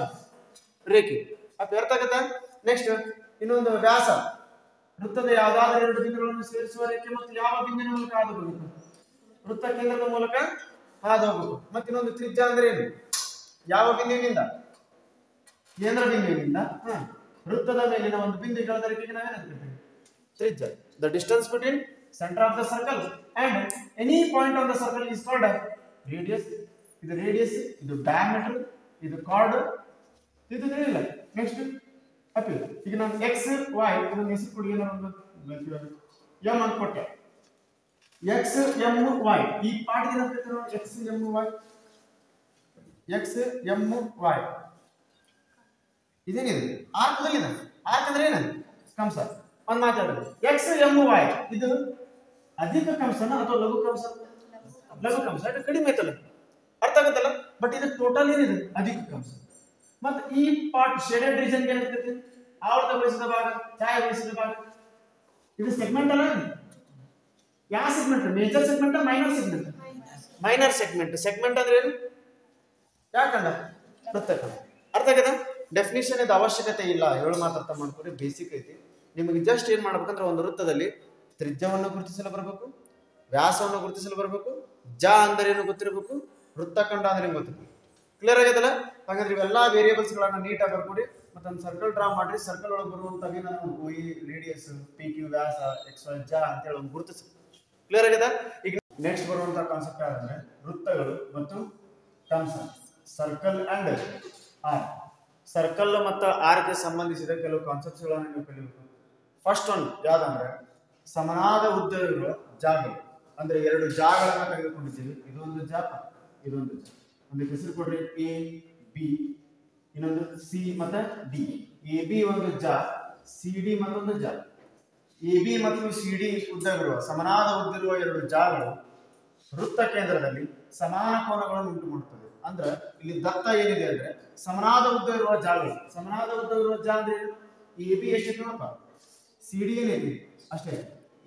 ರೇಖೆ. ಅದು ಅರ್ಥ ಆಗತ್ತಾ? ನೆಕ್ಸ್ಟ್ ಇನ್ನೊಂದು ವ್ಯಾಸ. ವೃತ್ತದ ಯಾವ್ದಾದ್ರು ಎರಡು ಬಿಂದುಗಳನ್ನು ಸೇರಿಸುವ ರೇಖೆ ಮತ್ತು ಯಾವ ಬಿಂದುವಿನ ಮೂಲಕ ಹಾದು ಹೋಗಬೇಕು? ವೃತ್ತ ಕೇಂದ್ರದ ಮೂಲಕ ಹಾದು ಹೋಗಬೇಕು. ಮತ್ತೆ ಇನ್ನೊಂದು ತ್ರಿಜ್ಯ ಅಂದ್ರೆ ಏನು? ಯಾವ ಬಿಂದುವಿನಿಂದ? ಕೇಂದ್ರ ಬಿಂದುವಿನಿಂದ ವೃತ್ತದ ಮೇಲಿನ ಒಂದು ಬಿಂದು ಇಲ್ಲದ ರೇಖೆಗೆ ನಾವೇನು ತ್ರಿಜ್ಯ. The distance between centre of the circle and any point on the circle is called radius. ಇದು ರೇಡಿಯಸ್, ಇದು ಡಯಾಮೀಟರ್, ಇದು ಕಾರ್ಡ್, ಇದು ತಿಳಿಲ್ಲ. Next appeal. ಈಗ ನಾನು ಎಕ್ಸ್ ವೈ ನನ್ನ ಹೆಸರು ಕೊಡಿ, ಏನೋ ಒಂದು ಎಂ ಅಂತ ಕೊಟ್ಟೆ. ಎಕ್ಸ್ ಎಂ ವೈ ಈ ಪಾರ್ಟ್ ಏನಾಗ್ತೈತೆ? X M Y, X M Y ಇದೇನಿದೆ? ಆರ್ಕದಲ್ಲಿದೆ. ಆರ್ಕ್ ಅಂದ್ರೆ ಏನು? ಕಂಸ. ಒಂದು ಮಾತಾಡೋದು. ಎಕ್ಸ್ ಎಂ ವೈ ಇದು ಅಧಿಕ ಕಂಸನ ಅಥವಾ ಲಘು ಕಂಸ? ಲಘು ಕಂಸ. ಇದು ಕಡಿಮೆ ಐತಲ್ಲ, ಅರ್ಥ ಆಗುತ್ತಲ್ಲ. ಬಟ್ ಇದು ಟೋಟಲ್ ಏನಿದೆ? ಅಧಿಕ ಕಂಸ. ಮತ್ತೆ ಈ ಪಾರ್ಟ್ ಶೇಡೆಡ್ ರೀಜನ್ ಏನಾಗ್ತೈತಿ? ಆವರ್ತಗೊಳಿಸಿದ ಭಾಗ, ಛಾಯಾಗೊಳಿಸಿದ ಭಾಗ. ಇದು ಸೆಗ್ಮೆಂಟ್ ಅಲ್ಲ. ಯಾವ segment? Major segment, minor segment? Minor segment. Segment ಅಂದ್ರೆ ಏನು? ಯಾಕಂಡ ವೃತ್ತಖಂಡ. ಅರ್ಥ ಆಗದ? ಡೆಫಿನಿಷನ್ ಇದು ಅವಶ್ಯಕತೆ ಇಲ್ಲ, ಹೇಳು ಮಾತ್ರ ಅರ್ಥ ಮಾಡ್ಕೊರಿ. ಬೇಸಿಕ್ ಐತಿ. ನಿಮಗೆ ಜಸ್ಟ್ ಏನ್ ಮಾಡ್ಬೇಕಂದ್ರೆ ಒಂದು ವೃತ್ತದಲ್ಲಿ ತ್ರಿಜ್ಯವನ್ನು ಗುರುತಿಸಲು ಬರಬೇಕು, ವ್ಯಾಸವನ್ನು ಗುರುತಿಸಲು ಬರಬೇಕು, ಜ ಅಂದರೆ ಏನು ಗೊತ್ತಿರಬೇಕು, ವೃತ್ತಖಂಡ ಅಂದ್ರೆ ಏನು ಗೊತ್ತಿರಬೇಕು. ಕ್ಲಿಯರ್ ಆಗೈತಲ್ಲ? ಹಾಗಾದ್ರೆ ಇವೆಲ್ಲ ವೇರಿಯೇಬಲ್ಸ್ ಗಳನ್ನ ನೀಟಾಗಿ ಬರ್ಕೊಡಿ. ಮತ್ತೊಂದು ಸರ್ಕಲ್ ಡ್ರಾ ಮಾಡ್ರಿ. ಸರ್ಕಲ್ ಒಳಗೆ ಬರುವಂತವಿ ನಾನು ಓ ರೇಡಿಯಸ್, ಪಿ ಕ್ಯೂ, ವ್ಯಾಸ, ಎಕ್ಸ್ ವೈ, ಜ ಅಂತ ಹೇಳಿ ಒಂದು ಗುರುತಿಸಿ. ಕ್ಲಿಯರ್ ಆಗೈತಾ? ಈಗ ನೆಕ್ಸ್ಟ್ ಬರುವಂತ ಕಾನ್ಸೆಪ್ಟ್ ಯಾವಂದ್ರೆ ವೃತ್ತಗಳು ಮತ್ತು ಕಂಸ. Circle and arc. ಸರ್ಕಲ್ ಮತ್ತು ಆರ್ಕ್ಗೆ ಸಂಬಂಧಿಸಿದ ಕೆಲವು ಕಾನ್ಸೆಪ್ಟ್ಸ್ ಗಳನ್ನ ನೀವು ಕಲಿಯಬೇಕು. ಫಸ್ಟ್ ಒನ್ ಯಾವ್ದಂದ್ರೆ ಸಮನಾದ ಉದ್ದ ಇರುವ ಜಾಗಗಳು. ಅಂದ್ರೆ ಎರಡು ಜಾಗಗಳನ್ನ ತೆಗೆದುಕೊಂಡಿದ್ದೀವಿ. ಇದೊಂದು ಜ, ಇದೊಂದು ಜ. ಒಂದು ಹೆಸರು ಕೊಡ್ರಿ. ಎ ಬಿ, ಇನ್ನೊಂದು ಸಿ ಮತ್ತೆ ಡಿ. ಎ ಬಿ ಒಂದು ಜ, ಸಿ ಡಿ ಮತ್ತೊಂದು ಜ. ಎ ಬಿ ಮತ್ತು ಸಿ ಡಿ ಉದ್ದವಿರುವ ಸಮನಾದ ಉದ್ದಿರುವ ಎರಡು ಜಾಗಗಳು ವೃತ್ತ ಕೇಂದ್ರದಲ್ಲಿ ಸಮಾನ ಕೋನಗಳನ್ನು ಉಂಟು ಮಾಡುತ್ತವೆ. ಅಂದ್ರೆ ಇಲ್ಲಿ ದತ್ತ ಏನಿದೆ ಅಂದ್ರೆ ಸಮನಾದ ಉದ್ದ ಇರುವ ಜಾಗಗಳು. ಸಮನಾದ ಉದ್ದ ಇರುವ ಜ ಅಂದ್ರೆ ಎ ಬಿ ಎಷ್ಟು ನೋಡಪ್ಪ, ಸಿ ಡಿ ಏನಿದೆ ಅಷ್ಟೇ.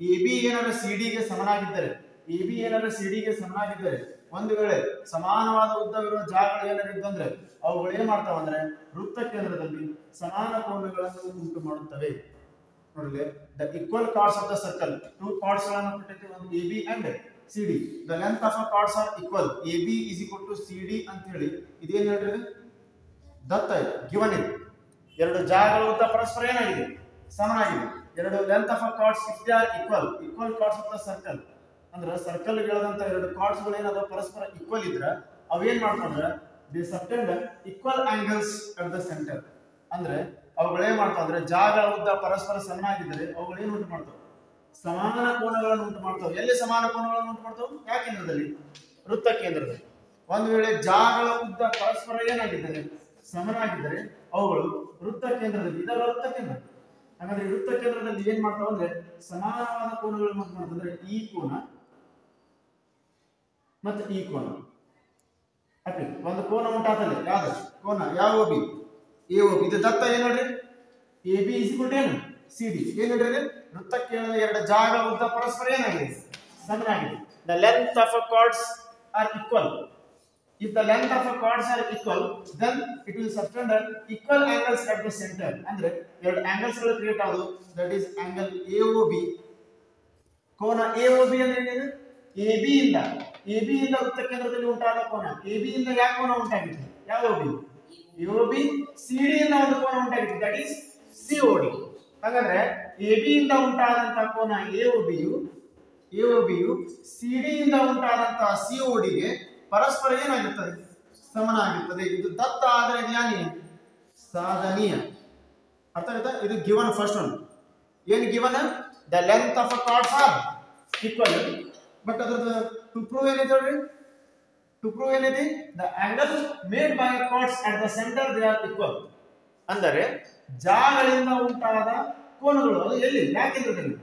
ಎ ಬಿ ಏನಾದ್ರೆ ಸಿ ಡಿಗೆ ಸಮನಾಗಿದ್ದರೆ, ಎ ಬಿ ಏನಾದ್ರೆ ಸಿ ಡಿಗೆ ಸಮನಾಗಿದ್ದರೆ, ಒಂದು ವೇಳೆ ಸಮಾನವಾದ ಉದ್ದವಿರುವ ಜಾಗಗಳು ಏನಾದ್ರು ಇದ್ದಂದ್ರೆ ಅವುಗಳು ಏನ್ ಮಾಡ್ತಾವ ಅಂದ್ರೆ ವೃತ್ತ ಕೇಂದ್ರದಲ್ಲಿ ಸಮಾನ ಕೋನಗಳನ್ನು ಉಂಟು ಮಾಡುತ್ತವೆ. ನೋಡಲಿ, the equal chords of the circle. Two chords ಗಳನ್ನು ಕೊಟ್ಟಿರ್ತೀವಿ, ಒಂದು A B and C D. The length of a chords are equal. A B is equal to C D ಅಂತ ಹೇಳಿ ಇದೇನ್ ಹೇಳ್ರಿ? ದತ್ತ ಇದೆ, ಗಿವನ್ ಇದೆ. ಎರಡು ಜಾಗಗಳ ಉದ್ದ ಪರಸ್ಪರ ಏನಾಗಿದೆ? ಸಮನಾಗಿದೆ. ಎರಡು length of a chords if they are equal, equal chords of the circle ಅಂದ್ರೆ ಸರ್ಕಲ್ ಗಳದಂತ ಎರಡು ಕಾರ್ಡ್ಸ್ ಗಳು ಏನಾದ್ರು ಪರಸ್ಪರ ಈಕ್ವಲ್ ಇದ್ರೆ ಅವೇನ್ ಮಾಡ್ತಾವಂದ್ರೆ they subtend equal angles at the centre. ಅಂದ್ರೆ ಅವುಗಳೇನ್ ಮಾಡ್ತಾವ ಅಂದ್ರೆ ಜಾಗಗಳ ಉದ್ದ ಪರಸ್ಪರ ಸಮನಾಗಿದ್ದರೆ ಅವುಗಳೇನು ಉಂಟು ಮಾಡ್ತಾವ? ಸಮಾನ ಕೋನಗಳನ್ನು ಉಂಟು ಮಾಡ್ತಾವ. ಎಲ್ಲಿ ಸಮಾನ ಕೋನಗಳನ್ನು ಉಂಟು ಮಾಡ್ತಾವ? ಯಾವ ಕೇಂದ್ರದಲ್ಲಿ? ವೃತ್ತ ಕೇಂದ್ರದಲ್ಲಿ. ಒಂದು ವೇಳೆ ಜಾಗಗಳ ಉದ್ದ ಪರಸ್ಪರ ಏನಾಗಿದ್ದರೆ ಸಮನಾಗಿದ್ದರೆ ಅವುಗಳು ವೃತ್ತ ಕೇಂದ್ರದಲ್ಲಿ, ಇದರ ವೃತ್ತ ಕೇಂದ್ರ. ಹಾಗಾದ್ರೆ ವೃತ್ತ ಕೇಂದ್ರದಲ್ಲಿ ಏನ್ ಮಾಡ್ತಾವ ಅಂದ್ರೆ ಸಮಾನವಾದ ಕೋನಗಳನ್ನು ಉಂಟು ಮಾಡ್ತಾವ. ಅಂದ್ರೆ ಈ ಕೋನ ಮತ್ತೆ ಈ ಕೋನ. ಒಂದು ಕೋನ ಉಂಟಾದಲ್ಲಿ ಯಾವ್ದು ಕೋನ? ಯಾವ ಬಿ? A O B. ಇದು ದತ್ತ ಏನ್ ನೋಡ್ರಿ? A B is equal to ಏನು? C D. ಏನ್ ನೋಡ್ರಿ? ವೃತ್ತ ಕೇಂದ್ರದ ಎರಡು ಜಾಗಗಳ ಉದ್ದ ಪರಸ್ಪರ ಏನಾಗಿದೆ? ಸಮನಾಗಿದೆ. The length of a chords are equal. If the length of a chords are equal, then it will subtend equal angles at the center. ಅಂದ್ರೆ ಎರಡು angles ಗಳು ಕ್ರಿಯೇಟ್ ಆಗೋದು. That is angle AOB. ಕೋನ AOB ಅಂದ್ರೆ ಏನು? AB ಇಂದ ವೃತ್ತ ಕೇಂದ್ರದಲ್ಲಿ ಉಂಟಾದ ಕೋನ. AB ಇಂದ ಯಾವ ಕೋನ ಉಂಟಾಗಿದೆ? ಯಾವ OB? AOB. CD ಇಂದ ಒಂದು ಕೋನ ಉಂಟಾಗಿದೆ. That is COD. ಹಾಗಾದ್ರೆ AB ಇಂದ ಉಂಟಾದಂತ ಕೋನ AOB ಯು CD ಇಂದ ಉಂಟಾದಂತ COD ಗೆ ಪರಸ್ಪರ ಏನಾಗಿರ್ತದೆ? ಸಮನಾಗಿರ್ತದೆ. ಇದು ದತ್ತ ಆದರೆ ಜ್ಞಾನಿ ಸಾಧನೀಯ. ಅರ್ಥ ಆಯ್ತಾ? ಇದು ಗಿವನ್. ಫಸ್ಟ್ ಒನ್ ಏನು given? The length of a chords are equal. But ಅದ್ರದ್ದು ಟು ಪ್ರೂವ್ ಏನಿದೆ ನೋಡ್ರಿ? ಟು ಪ್ರೂವ್ ಏನಿದೆ? The angle made by chords at the centre they are equal. ಅಂದರೆ ಜಾಗಳಿಂದ ಉಂಟಾದ ಕೋನಗಳು ಅದು ಎಲ್ಲಿ? ಯಾವ ಕೇಂದ್ರದಲ್ಲಿ?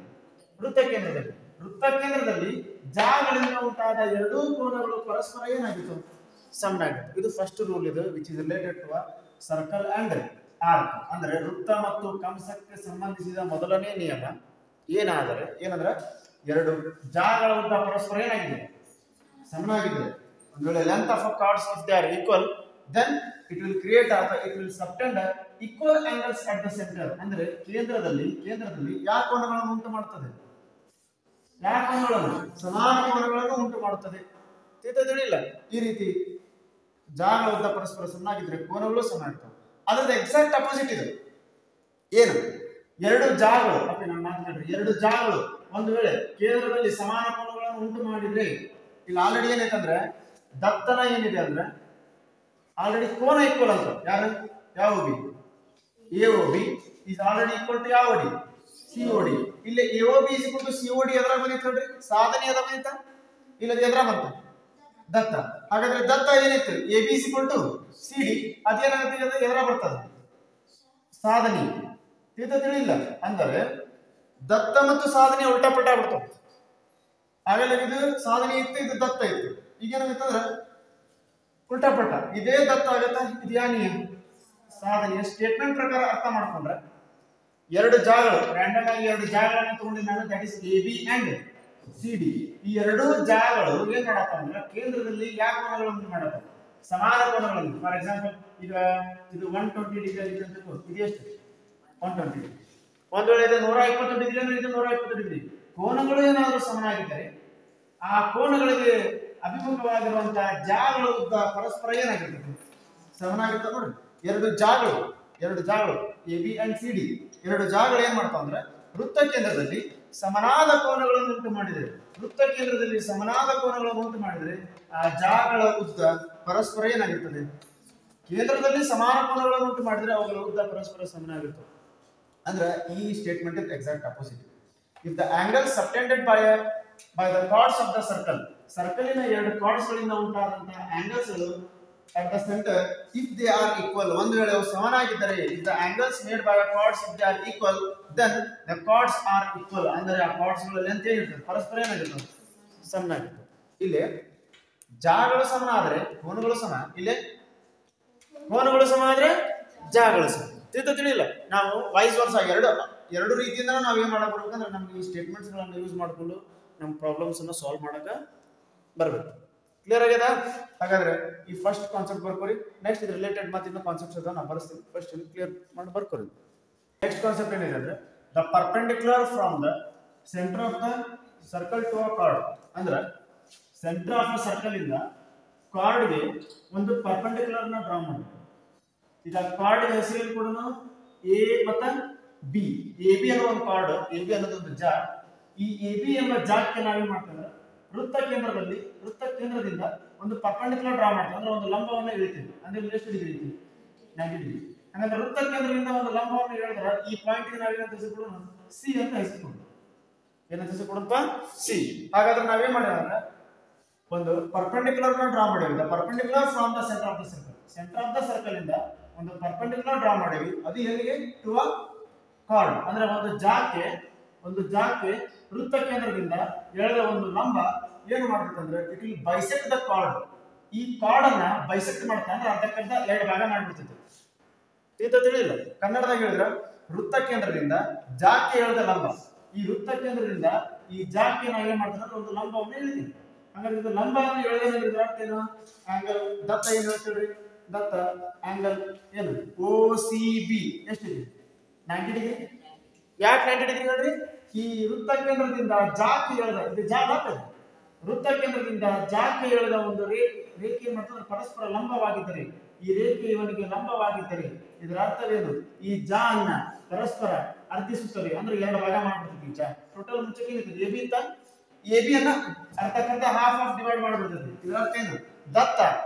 ವೃತ್ತ ಕೇಂದ್ರದಲ್ಲಿ. ವೃತ್ತ ಕೇಂದ್ರದಲ್ಲಿ ಜಾಗಳಿಂದ ಉಂಟಾದ ಎರಡೂ ಕೋನಗಳು ಪರಸ್ಪರ ಏನಾಗಿತ್ತು? ಸಮನಾಗಿತ್ತು. ಇದು ಫಸ್ಟ್ ರೂಲ್. ಇದು which is related to circle and arc. ಅಂದ್ರೆ ವೃತ್ತ ಮತ್ತು ಕಂಸಕ್ಕೆ ಸಂಬಂಧಿಸಿದ ಮೊದಲನೇ ನಿಯಮ ಏನಂದ್ರೆ ಎರಡು ಜಾಗಗಳ ಉದ್ದ ಪರಸ್ಪರ ಏನಾಗಿದೆ? ಸಮನಾಗಿದೆ. ಒಂದು ವೇಳೆ length of chords if they are equal then it will create ಅಥವಾ it will subtend equal angles at the centre. ಅಂದ್ರೆ ಕೇಂದ್ರದಲ್ಲಿ ಯಾವ ಕೋನಗಳನ್ನು ಉಂಟು ಮಾಡುತ್ತದೆ? ಯಾವ ಕೋನಗಳನ್ನು? ಸಮಾನ ಕೋನಗಳನ್ನು ಉಂಟು ಮಾಡುತ್ತದೆ. ತಿಳಿಲ್ಲ? ಈ ರೀತಿ ಜಾಗಗಳ ಉದ್ದ ಪರಸ್ಪರ ಸಮನಾಗಿದ್ರೆ ಕೋನಗಳು ಸಮ ಇರ್ತವೆ. ಅದರ ಎಕ್ಸಾಕ್ಟ್ ಅಪೋಸಿಟ್ ಇದೆ. ಏನು? ಎರಡು ಜಾಗಗಳು ನಾನು ಮಾತನಾಡ್ರಿ, ಎರಡು ಜಾಗಗಳು ಒಂದು ವೇಳೆ ಕೇಂದ್ರದಲ್ಲಿ ಸಮಾನ ಕೋನಗಳನ್ನು ಉಂಟು ಮಾಡಿದ್ರೆ, ಇಲ್ಲಿ ಆಲ್ರೆಡಿ ಏನೈತಂದ್ರೆ ದತ್ತನ ಏನಿದೆ ಅಂದ್ರೆ ಆಲ್ರೆಡಿ ಕೋನ ಈಕ್ವಲ್ ಅಂತ. ಯಾರು? ಯಾವ B? AOB is already equal to ಯಾವ ಡಿ? COD. ಇಲ್ಲಿ AOB is equal to COD ಎದ್ರ ಬಂದಿತ್ತು ನೋಡ್ರಿ, ಸಾಧನೆ ಎದ್ರ ಬಂದಿತ್ತ? ಇಲ್ಲದ ಎದ್ರ ಬಂತ? ದತ್ತ. ಹಾಗಾದ್ರೆ ದತ್ತ ಏನಿತ್ತು? AB is equal to CD. ಅದೇನಾಗುತ್ತೆ? ಎದ್ರ ಬರ್ತದೆ? ಸಾಧನೆ. ತಿಳಿಲ್ಲ? ಅಂದರೆ ದತ್ತ ಮತ್ತು ಸಾಧನೆ ಉಲ್ಟಾಪಲ್ಟಾ ಆಗ್ಬಿಡ್ತಾವೆ. ಆಗಲೇ ಇದು ಸಾಧನೆ ಇತ್ತು, ಇದು ದತ್ತ ಇತ್ತು. ಈಗ ಏನಾಗುತ್ತಂದ್ರೆ ಉಲ್ಟಾಪಲ್ಟ. ಇದೇ ದತ್ತ ಆಗತ್ತ, ಇದು ಯಾನಿಯ ಸಾಧನೆಯ ಸ್ಟೇಟ್ಮೆಂಟ್ ಪ್ರಕಾರ ಅರ್ಥ ಮಾಡ್ಕೊಂಡ್ರೆ ಎರಡು ಜಾಗಗಳು ರ್ಯಾಂಡಮ್ ಆಗಿ ಎರಡು ಜಾಗಗಳನ್ನು ತಗೊಂಡಿದ್ದು ನಾನು, that is AB and CD. ಈ ಎರಡೂ ಜಾಗಗಳು ಏನ್ ಮಾಡತ್ತ ಅಂದ್ರೆ ಕೇಂದ್ರದಲ್ಲಿ ಯಾವ ಕೋನಗಳನ್ನು ಮಾಡತ್ತ? ಸಮಾನ ಕೋನಗಳನ್ನು. ಫಾರ್ ಎಕ್ಸಾಂಪಲ್ ಈಗ ಇದು 120 ಡಿಗ್ರಿ ಆಗಿದೆ ಅಂತ ಇದು ಎಷ್ಟು? 120 ಡಿಗ್ರಿ. ಒಂದು ವೇಳೆ ಇದು 120 ಡಿಗ್ರಿ ಅಂದ್ರೆ ಇದು 120 ಡಿಗ್ರಿ. ಕೋನಗಳು ಏನಾದರೂ ಸಮನಾಗಿದ್ದರೆ ಆ ಕೋನಗಳಿಗೆ ಅಭಿಮುಖವಾಗಿರುವಂತಹ ಜಾಗಗಳ ಉದ್ದ ಪರಸ್ಪರ ಏನಾಗಿರ್ತದೆ? ಸಮನಾಗಿರ್ತದೆ. ನೋಡಿ, ಎರಡು ಜಾಗಗಳು AB ಅಂಡ್ CD ಎರಡು ಜಾಗಗಳು ಏನ್ ಮಾಡ್ತಾವ ಅಂದ್ರೆ ವೃತ್ತ ಕೇಂದ್ರದಲ್ಲಿ ಸಮನಾದ ಕೋನಗಳನ್ನು ಉಂಟು ಮಾಡಿದರೆ, ಆ ಜಾಗಗಳ ಉದ್ದ ಪರಸ್ಪರ ಏನಾಗಿರ್ತದೆ? ಕೇಂದ್ರದಲ್ಲಿ ಸಮಾನ ಕೋನಗಳನ್ನು ಉಂಟು ಮಾಡಿದರೆ ಅವುಗಳ ಉದ್ದ ಪರಸ್ಪರ ಸಮನಾಗಿರ್ತದೆ. ಅಂದ್ರೆ ಈ statement is exact opposite. If the angle subtended by the chords of the ಸರ್ಕಲಿನ ಎರಡು ಕಾರ್ಡ್ಸ್ ಗಳಿಂದ ಉಂಟಾದಂತಹ ಆಂಗಲ್ಸ್ ಗಳು at the center, if they are equal, ಒಂದು ವೇಳೆ ಅವು ಸಮನಾಗಿದ್ದರೆ, if the angles made by the chords if they are equal, then the chords are equal. ಅಂದರೆ ಆ chords ಗಳ ಲೆಂತ್ ಏನಿರ್ತದೆ? ಪರಸ್ಪರ ಏನಾಗಿರ್ತದೆ? ಸಮನಾಗಿರ್ತದೆ. ಇಲ್ಲಿ ಜಾಗಗಳು ಸಮ ಆದ್ರೆ ಕೋನಗಳು ಸಮ, ಇಲ್ಲಿ ಕೋನಗಳು ಸಮ ಆದ್ರೆ ಜಾಗಗಳು ಸಮ. ತಿಳಿಲ್ಲ? ನಾವು ವೈಸ್ ವರ್ಸ ಎರಡು ರೀತಿಯಿಂದ ನಾವು ಏನ್ ಮಾಡಬೇಕಂದ್ರೆ ನಮ್ಗೆ ಈ ಸ್ಟೇಟ್ಮೆಂಟ್ಸ್ ಗಳನ್ನ ಯೂಸ್ ಮಾಡಿಕೊಂಡು ನಮ್ಮ ಪ್ರಾಬ್ಲಮ್ಸ್ ಅನ್ನ ಸಾಲ್ವ್ ಮಾಡಕ ಬರಬೇಕು. ಕ್ಲಿಯರ್ ಆಗ್ಯದ? ಹಾಗಾದ್ರೆ ಈ ಫಸ್ಟ್ ಕಾನ್ಸೆಪ್ಟ್ ಬರ್ಕೋರಿ. ನೆಕ್ಸ್ಟ್ ಇದು ರಿಲೇಟೆಡ್ ಮತ್ತೆ ಕಾನ್ಸೆಪ್ಟ್ಸ್ ಅದ ನಾನು ಬರ್ಸ್ತೀನಿ. ಫಸ್ಟ್ ಕ್ಲಿಯರ್ ಮಾಡಿ ಬರ್ಕೋರಿ. ನೆಕ್ಸ್ಟ್ ಕಾನ್ಸೆಪ್ಟ್ ಏನಿದೆ ಅಂದ್ರೆ the perpendicular from the centre of the circle to a chord. ಅಂದ್ರೆ ಸೆಂಟರ್ ಆಫ್ ದ ಸರ್ಕಲ್ ಇಂದ ಕಾರ್ಡ್ಗೆ ಒಂದು ಪರ್ಪೆಂಡಿಕ್ಯುಲರ್ ನ ಡ್ರಾ ಮಾಡಬೇಕು. ಈಗ ಕಾರ್ಡ್ ಹೆಸರು ಕೂಡ A ಮತ್ತು B. AB ಅನ್ನೋ ಒಂದು ಕಾರ್ಡ್, AB ಅನ್ನೋದು ಒಂದು ಜಾಕ್. ಈ AB ಎಂಬ ಜಾಕ್ಗೆ ನಾವೇನ್ ಮಾಡ್ತೇವೆ? ವೃತ್ತ ಕೇಂದ್ರದಿಂದ ಒಂದು ಪರ್ಪೆಂಡಿಕ್ಯುಲರ್ ಡ್ರಾ ಮಾಡ್ತೀವಿ. ಅಂದ್ರೆ ಒಂದು ಲಂಬವನ್ನು ಎಳಿತೀವಿ. ಅಂದ್ರೆ ಎಷ್ಟು ಡಿಗ್ರಿ ಐತಿ? 90 ಡಿಗ್ರಿ. ಹಾಗಾದ್ರೆ ವೃತ್ತ ಕೇಂದ್ರದಿಂದ ಒಂದು ಲಂಬವನ್ನು ಎಳೆದ್ರೆ ಈ ಪಾಯಿಂಟ್ ಗೆ ನಾವೇನಂತ ಹೆಸರುಕೊಡೋಣ? C ಅಂತ ಹೆಸರುಕೊಡೋಣ. ಏನಂತ ಹೆಸರುಕೊಡೋಣ? C. ಹಾಗಾದ್ರೆ ನಾವೇನ್ ಮಾಡಿದ್ರೆ ಒಂದು ಪರ್ಪೆಂಡಿಕ್ಯುಲರ್ ನ ಡ್ರಾ ಮಾಡೇವಿ. The perpendicular from the centre of the circle. Centre of the circle ಇಂದ ಒಂದು ಪರ್ಪೆಂಡಿಕ್ಯುಲರ್ ಡ್ರಾ ಮಾಡೇವಿ. ಅದು ಎಲ್ಲಿಗೆ? To a chord. ಅಂದ್ರೆ ಒಂದು ಜಾಕ್ಗೆ ವೃತ್ತ ಕೇಂದ್ರದಿಂದ ಎಳೆದ ಒಂದು ಲಂಬ ಏನು ಮಾಡುತ್ತೆ ಅಂದ್ರೆ it will bisect the card. ಈ ಕಾರ್ಡ್ ಅನ್ನ ಬೈಸೆಕ್ಟ್ ಮಾಡುತ್ತೆ. ಅಂದ್ರೆ ಅರ್ಧಕ್ಕರ್ಧ ಎರಡು ಭಾಗ ಮಾಡ್ಬಿಡ್ತೈತೆ. ತಿಳಿಲ್ಲ? ಕನ್ನಡದಾಗ ಹೇಳಿದ್ರೆ ವೃತ್ತ ಕೇಂದ್ರದಿಂದ ಜಾಕ್ಗೆ ಎಳೆದ ಲಂಬ. ಈ ವೃತ್ತ ಕೇಂದ್ರದಿಂದ ಈ ಜಾಕ್ಗೆ ನಾವು ಏನ್ ಮಾಡ್ತೀವಿ ಅಂದ್ರೆ ಒಂದು ಲಂಬವನ್ನು ಎಳಿತೀವಿ. ಹಾಗಾದ್ರೆ ಇದು ಲಂಬವನ್ನು ಎಳೆದ ಅರ್ಥ ಏನು? ಆಂಗಲ್ ದತ್ತ ಏನು ಹೇಳ್ತೀವಿ? ದತ್ತ ಆಂಗಲ್ ಏನು? OCB ಎಷ್ಟಿದೆ? 90 ಡಿಗ್ರಿ. ಯಾಕೆ 90 ಡಿಗ್ರಿ ಹೇಳ್ರಿ? ಈ ವೃತ್ತ ಕೇಂದ್ರದಿಂದ ಜಾಕ್ ಎಳೆದ, ಇದು ಜಾಕ್ ವೃತ್ತ ಕೇಂದ್ರದಿಂದ ಜಾಕ್ ಎಳೆದ ಒಂದು ರೇಖೆ ಮತ್ತು ಪರಸ್ಪರ ಲಂಬವಾಗಿದ್ದರೆ, ಈ ರೇಖೆ ಇವನಿಗೆ ಲಂಬವಾಗಿದ್ದರೆ ಇದರ ಅರ್ಥವೇನು? ಈ ಜಾ ಅನ್ನ ಪರಸ್ಪರ ಅರ್ಧಿಸುತ್ತದೆ. ಅಂದ್ರೆ ಎರಡು ಭಾಗ ಮಾಡ್ಬಿಡ್ತೀವಿ. ಜಾ ಟೋಟಲ್ ಮುಂಚೆಗೆ AB ಅಂತ AB ಅನ್ನ ಅರ್ಧಕ್ಕರ್ಧ ಹಾಫ್ ಡಿವೈಡ್ ಮಾಡ್ಬಿಡ್ತದೆ. ಇದರ ಅರ್ಥ ಏನು? ದತ್ತ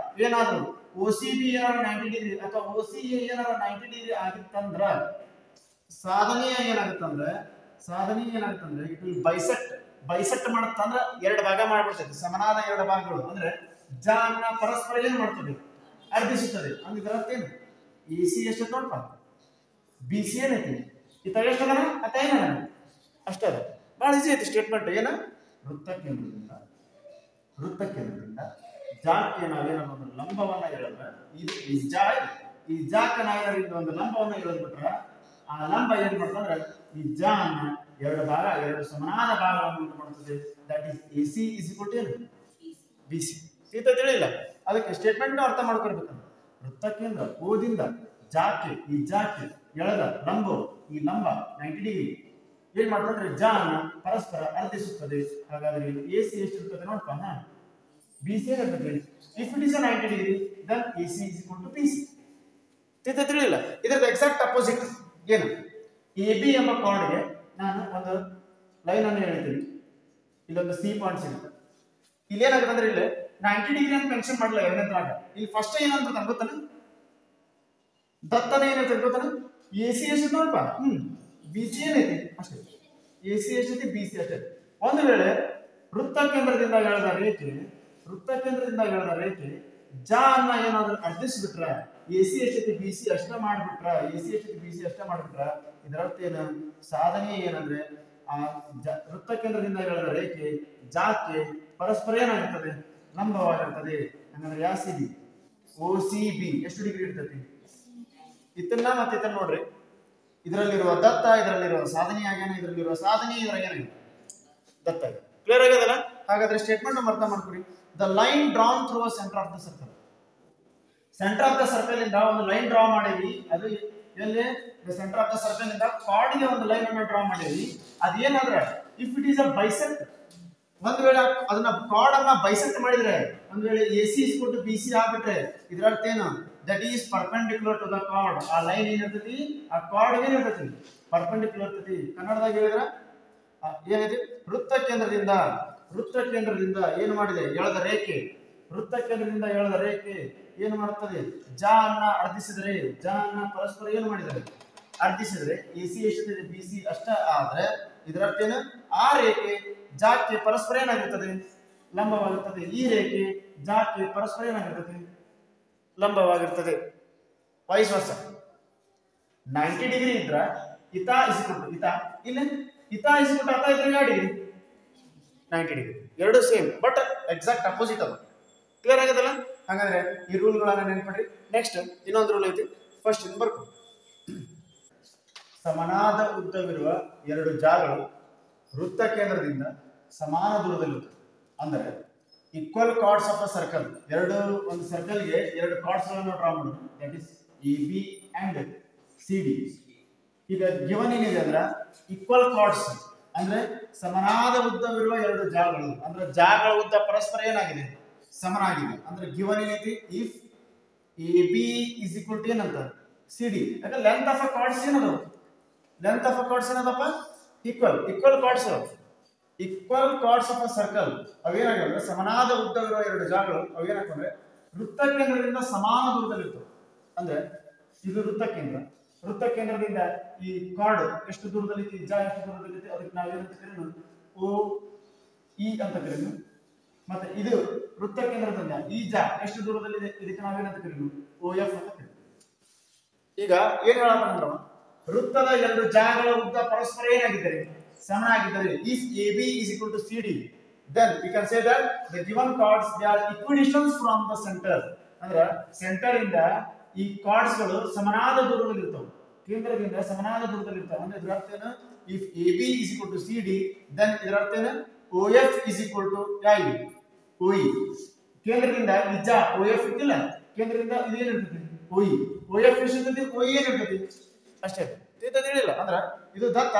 ಏನಾದ್ರು OCB ಏನಾದ್ರು 90 ಡಿಗ್ರಿ ಅಥವಾ OCA ಏನಾದ್ರು 90 ಡಿಗ್ರಿ ಆಗಿತ್ತಂದ್ರ ಸಾಧನೆಯ ಏನಾಗುತ್ತಂದ್ರೆ ಇಟ್ ವಿಲ್ ಬೈಸೆಕ್ಟ್ ಮಾಡುತ್ತಂದ್ರೆ ಎರಡು ಭಾಗ ಮಾಡ್ಬಿಡ್ತದೆ. ಸಮನಾದ ಎರಡು ಭಾಗಗಳು. ಅಂದ್ರೆ ಜಾ ಅನ್ನ ಪರಸ್ಪರ ಏನ್ ಮಾಡ್ತದೆ? ಅರ್ಧಿಸುತ್ತದೆ. ಅಂದ್ರೆ ಇದರ ಅರ್ಥ ಏನು? AC ಎಷ್ಟು ನೋಡ್ಪ, BC ಏನೈತಿ, ಇತ ಎಷ್ಟು ಅದನ ಅತ ಏನ ಅಷ್ಟೇ ಅದ. ಬಹಳ ಈಸಿ ಐತಿ ಸ್ಟೇಟ್ಮೆಂಟ್. ಏನ? ವೃತ್ತ ಕೇಂದ್ರದಿಂದ ಜಾಕ್ಗೆ ನಾವೇನಾದ್ರು ಒಂದು ಲಂಬವನ್ನ ಎಳೆದ್ರೆ ಈ ಜಾಕ್ ನಾವೇನಾದ್ರು ಒಂದು ಲಂಬವನ್ನ ಎಳೆದ್ಬಿಟ್ರ ಆ ಲಂಬ ಏನ್ ಮಾಡ್ತಂದ್ರೆ ಈ ಜಾ ಅನ್ನ ಎರಡು ಸಮನಾದ ಭಾಗಗಳನ್ನು ಉಂಟು ಮಾಡುತ್ತದೆ. That is AC is equal to BC. ಸೀತಾ ತಿಳಿಲ್ಲ. ಅದಕ್ಕೆ ಸ್ಟೇಟ್ಮೆಂಟ್ ಅರ್ಥ ಮಾಡ್ಕೊಳ್ಬೇಕಂತ ವೃತ್ತ ಕೇಂದ್ರ ಓದಿಂದ ಜಾಕೆ ಈ ಜಾಕೆ ಎಳೆದ ಲಂಬ ಈ ಲಂಬ 90 ಡಿಗ್ರಿ ಏನ್ ಮಾಡ್ತಂದ್ರೆ ಜಾನ ಪರಸ್ಪರ ಅರ್ಧಿಸುತ್ತದೆ. ಹಾಗಾದ್ರೆ ಎ ಸಿ ಎಷ್ಟಿರ್ತದೆ ನೋಡ್ಪ. ಬಿ ಸಿ ಏನಿರ್ತದೆ if it is 90 degree then A C is equal to B C. ತಿಳಿಲ್ಲ. ಇದರದ ಎಕ್ಸಾಕ್ಟ್ ಅಪೋಸಿಟ್ ಏನು ಎ ಬಿ ಎಂಬ ಕಾರ್ಡ್ಗೆ ನಾನು ಒಂದು ಲೈನ್ ಅನ್ನು ಹೇಳ್ತೀನಿ. ಇಲ್ಲೊಂದು ಸಿ ಪಾಯಿಂಟ್ ಸಿಗುತ್ತೆ. ಇಲ್ಲಿ ಏನಾಗುತ್ತೆ ಅಂದ್ರೆ ಇಲ್ಲಿ 90 ಡಿಗ್ರಿ ಅಂತ ಮೆನ್ಷನ್ ಮಾಡಲ್ಲ ಎರಡನೇದ್ರಾಗ. ಇಲ್ಲಿ ಫಸ್ಟ್ ಏನಂತ ಗೊತ್ತಾನ ದತ್ತನ ಏನೈತೆ ಗೊತ್ತಾನ ಎ ಸಿ ಎಷ್ಟು ನೋಡಪ್ಪ. ಬಿ ಸಿ ಏನೈತಿ ಅಷ್ಟೇ. ಎ ಸಿ ಎಷ್ಟೈತಿ ಬಿ ಸಿ ಅಷ್ಟೇ. ಒಂದು ವೇಳೆ ವೃತ್ತ ಕೇಂದ್ರದಿಂದ ಎಳೆದ ರೇಖೆ ಜಾ ಅನ್ನ ಏನಾದ್ರೂ ಅರ್ಧಿಸ್ಬಿಟ್ರ ಎ ಸಿ ಎಷ್ಟೈತಿ ಬಿ ಸಿ ಅಷ್ಟ ಮಾಡ್ಬಿಟ್ರ ಇದರ ಅರ್ಥ ಏನು ಸಾಧನೆ ಏನಂದ್ರೆ ಆ ವೃತ್ತ ಕೇಂದ್ರದಿಂದ ಎಳೆದ ರೇಖೆ ಜಾಕ್ಕೆ ಪರಸ್ಪರ ಏನಾಗಿರ್ತದೆ ಲಂಬವಾಗಿರ್ತದೆ. ಹಂಗಂದ್ರೆ ಯಾ C B O C B ಎಷ್ಟು ಡಿಗ್ರಿ ಇರ್ತೈತಿ. ಇದನ್ನ ಮತ್ತೆ ಇದನ್ನ ನೋಡ್ರಿ. ಇದರಲ್ಲಿರುವ ದತ್ತ ಇದರಲ್ಲಿರುವ ಸಾಧನೆ ಆಗ್ಯಾನ, ಇದರಲ್ಲಿರುವ ಸಾಧನೆ ಇದ್ರಾಗೇನ ದತ್ತ. ಕ್ಲಿಯರ್ ಆಗ್ಯದಲ್ಲ. ಹಾಗಾದ್ರೆ ಸ್ಟೇಟ್ಮೆಂಟ್ ಅರ್ಥ ಮಾಡ್ಕೊಡಿ. The line drawn through centre of the circle. Centre of the circle ಇಂದ ಒಂದು ಲೈನ್ ಡ್ರಾ ಮಾಡೀವಿ. ಅದು ಎಲ್ಲಿ ಸೆಂಟರ್ ಆಫ್ ದ ಸರ್ಕಲ್ ಇಂದ ಕಾರ್ಡ್ಗೆ ಒಂದು ಲೈನ್ ಅನ್ನು ಡ್ರಾ ಮಾಡೀವಿ. ಅದೇನಾದ್ರೆ if it is a bisect, ಒಂದ್ ವೇಳೆ ಅದನ್ನ ಕಾರ್ಡ್ ಅನ್ನ ಬೈಸೆಕ್ಟ್ ಮಾಡಿದ್ರೆ ಒಂದ್ ವೇಳೆ A C is to B C ಆಗ್ಬಿಟ್ರೆ ಇದರ ಅರ್ಥ ಏನು that is perpendicular to the chord. ಆ ಲೈನ್ ಏನಿರ್ತೈತಿ ಆ ಕಾರ್ಡ್ ಏನಿರ್ತೈತಿ ಪರ್ಪೆಂಡಿಕ್ಯುಲರ್ ಇರ್ತೈತಿ. ಕನ್ನಡದಾಗ ಹೇಳಿದ್ರ ಏನೈತಿ ವೃತ್ತ ಕೇಂದ್ರದಿಂದ ಏನು ಮಾಡಿದೆ ಎಳೆದ ರೇಖೆ. ವೃತ್ತ ಕೇಂದ್ರದಿಂದ ಎಳೆದ ರೇಖೆ ಏನು ಮಾಡುತ್ತದೆ ಜಾ ಅನ್ನ ಅರ್ಧಿಸಿದರೆ ಜಾ ಅನ್ನ ಪರಸ್ಪರ ಏನು ಮಾಡಿದರೆ ಅರ್ಧಿಸಿದ್ರೆ ಎ ಸಿ ಎಷ್ಟಿದೆ ಬಿ ಸಿ ಅಷ್ಟ ಆದ್ರೆ ಇದರ ಅರ್ಥ ಏನು ಆ ರೇಖೆ ಜಾಕ್ಕೆ ಪರಸ್ಪರ ಏನಾಗಿರ್ತದೆ ಲಂಬವಾಗಿರ್ತದೆ. ಈ ರೇಖೆ ಜಾಕ್ಕೆ ಪರಸ್ಪರ ಏನಾಗಿರ್ತದೆ ಲಂಬವಾಗಿರ್ತದೆ. ವೈಸ್ ವರ್ಸ 90 ಡಿಗ್ರಿ ಇದ್ರ ಇತಾ ಇಸಿಕೊಂಡು ಇತಾ ಇಲ್ಲಿ ಇತಾ ಇಸಿಕೊಂಡು ಅತ ಇದ್ರೆ ಯಾವ ಡಿಗ್ರಿ 90 ಡಿಗ್ರಿ ಎರಡು ಸೇಮ್ ಬಟ್ ಎಕ್ಸಾಕ್ಟ್ ಅಪೋಸಿಟ್ ಅದು. ಕ್ಲಿಯರ್ ಆಗದಲ್ಲ. ಹಾಗಾದ್ರೆ ಈ ರೂಲ್ಗಳನ್ನ ನೆನ್ಪಿಡ್ರಿ. ನೆಕ್ಸ್ಟ್ ಇನ್ನೊಂದು ರೂಲ್ ಐತಿ. ಫಸ್ಟ್ ಇನ್ ಬರ್ಕೊ. ಸಮನಾದ ಉದ್ದವಿರುವ ಎರಡು ಜಾಗಗಳು ವೃತ್ತ ಕೇಂದ್ರದಿಂದ ಸಮಾನ ದೂರದಲ್ಲಿರುತ್ತವೆ. ಅಂದರೆ equal chords of a circle. ಒಂದು ಸರ್ಕಲ್ಗೆ ಎರಡು ಕಾರ್ಡ್ಸ್ ಗಳನ್ನು ಡ್ರಾ ಮಾಡೋದು. That is A B and C D. ಈಗ ಗಿವನ್ ಏನಿದೆ ಅಂದ್ರೆ ಈಕ್ವಲ್ ಕಾರ್ಡ್ಸ್ ಅಂದ್ರೆ ಸಮನಾದ ಉದ್ದವಿರುವ ಎರಡು ಜಾಗಗಳು ಅಂದ್ರೆ ಜಾಗಗಳ ಉದ್ದ ಪರಸ್ಪರ ಏನಾಗಿದೆ ಸಮನಾಗಿದೆ. ಅಂದ್ರೆ ಗಿವನ್ ಏನೈತಿ if A B is equal to ಏನಂತ ಸಿ ಡಿ. ಯಾಕಂದ್ರೆ ಲೆಂತ್ ಆಫ್ ಅ ಕಾರ್ಡ್ಸ್ ಏನದು ಏನದಪ್ಪ equal chords of a circle. ಅವೇನಾಗಿವೆ ಸಮಾನಾದ ಉದ್ದವಿರುವ ಎರಡು ಜಾಗಗಳು ಅವೇನಾಗ್ತವೆ ವೃತ್ತ ಕೇಂದ್ರದಿಂದ ಸಮಾನ ದೂರದಲ್ಲಿರ್ತವೆ. ಅಂದ್ರೆ ಇದು ವೃತ್ತ ಕೇಂದ್ರದಿಂದ ಈ ಕಾರ್ಡ್ ಎಷ್ಟು ದೂರದಲ್ಲಿದೆ ಜಾ ಎಷ್ಟು ದೂರದಲ್ಲಿದೆ ಅದಕ್ಕೆ ನಾವೇನಂತ ಕರೆಯೋದು ಓ ಇ ಅಂತ ಕರೆಯೋದು. ಮತ್ತೆ ಇದು ವೃತ್ತ ಕೇಂದ್ರದಿಂದ ಈ ಜಾ ಎಷ್ಟು ದೂರದಲ್ಲಿದೆ ಇದಕ್ಕೆ ನಾವೇನಂತ ಕರೆಯೋದು ಓ ಎಫ್ ಅಂತ ಕರೆಯೋದು. ಈಗ ಏನ್ ಹೇಳೋಣ ವೃತ್ತದ ಎರಡು ಜಾಗಗಳ ಉದ್ದ ಪರಸ್ಪರ ಏನಾಗಿದ್ದಾರೆ ಸಮನಾಗಿದ್ದಾರೆ. If AB is equal to CD, then we can say that the given chords they are equidistant from the center. ಅಂದ್ರೆ ಸೆಂಟರ್ ಇಂದ ಈ ಕಾರ್ಡ್ಸ್ ಗಳು ಸಮನಾದ ದೂರದಲ್ಲಿ ಇರ್ತವೆ. ಕೇಂದ್ರದಿಂದ ಸಮನಾದ ದೂರದಲ್ಲಿ ಇರ್ತವೆ. ಅಂದ್ರೆ ಇದರ ಅರ್ಥ ಏನು if AB is equal to CD, then ಇದರ ಅರ್ಥ ಏನು OF is equal to ಯಾವುದು OE. ಕೇಂದ್ರದಿಂದ ನಿಜ OF ಇತ್ತಿಲ್ಲ, ಕೇಂದ್ರದಿಂದ ಇದೇನಿರ್ತದೆ OE. OF ಎಷ್ಟಿರ್ತದೆ OE ಏನಿರ್ತದೆ ಅಷ್ಟೇ. ತಿಳಿಲ್ಲ. ಅಂದ್ರೆ ಇದು ದತ್ತ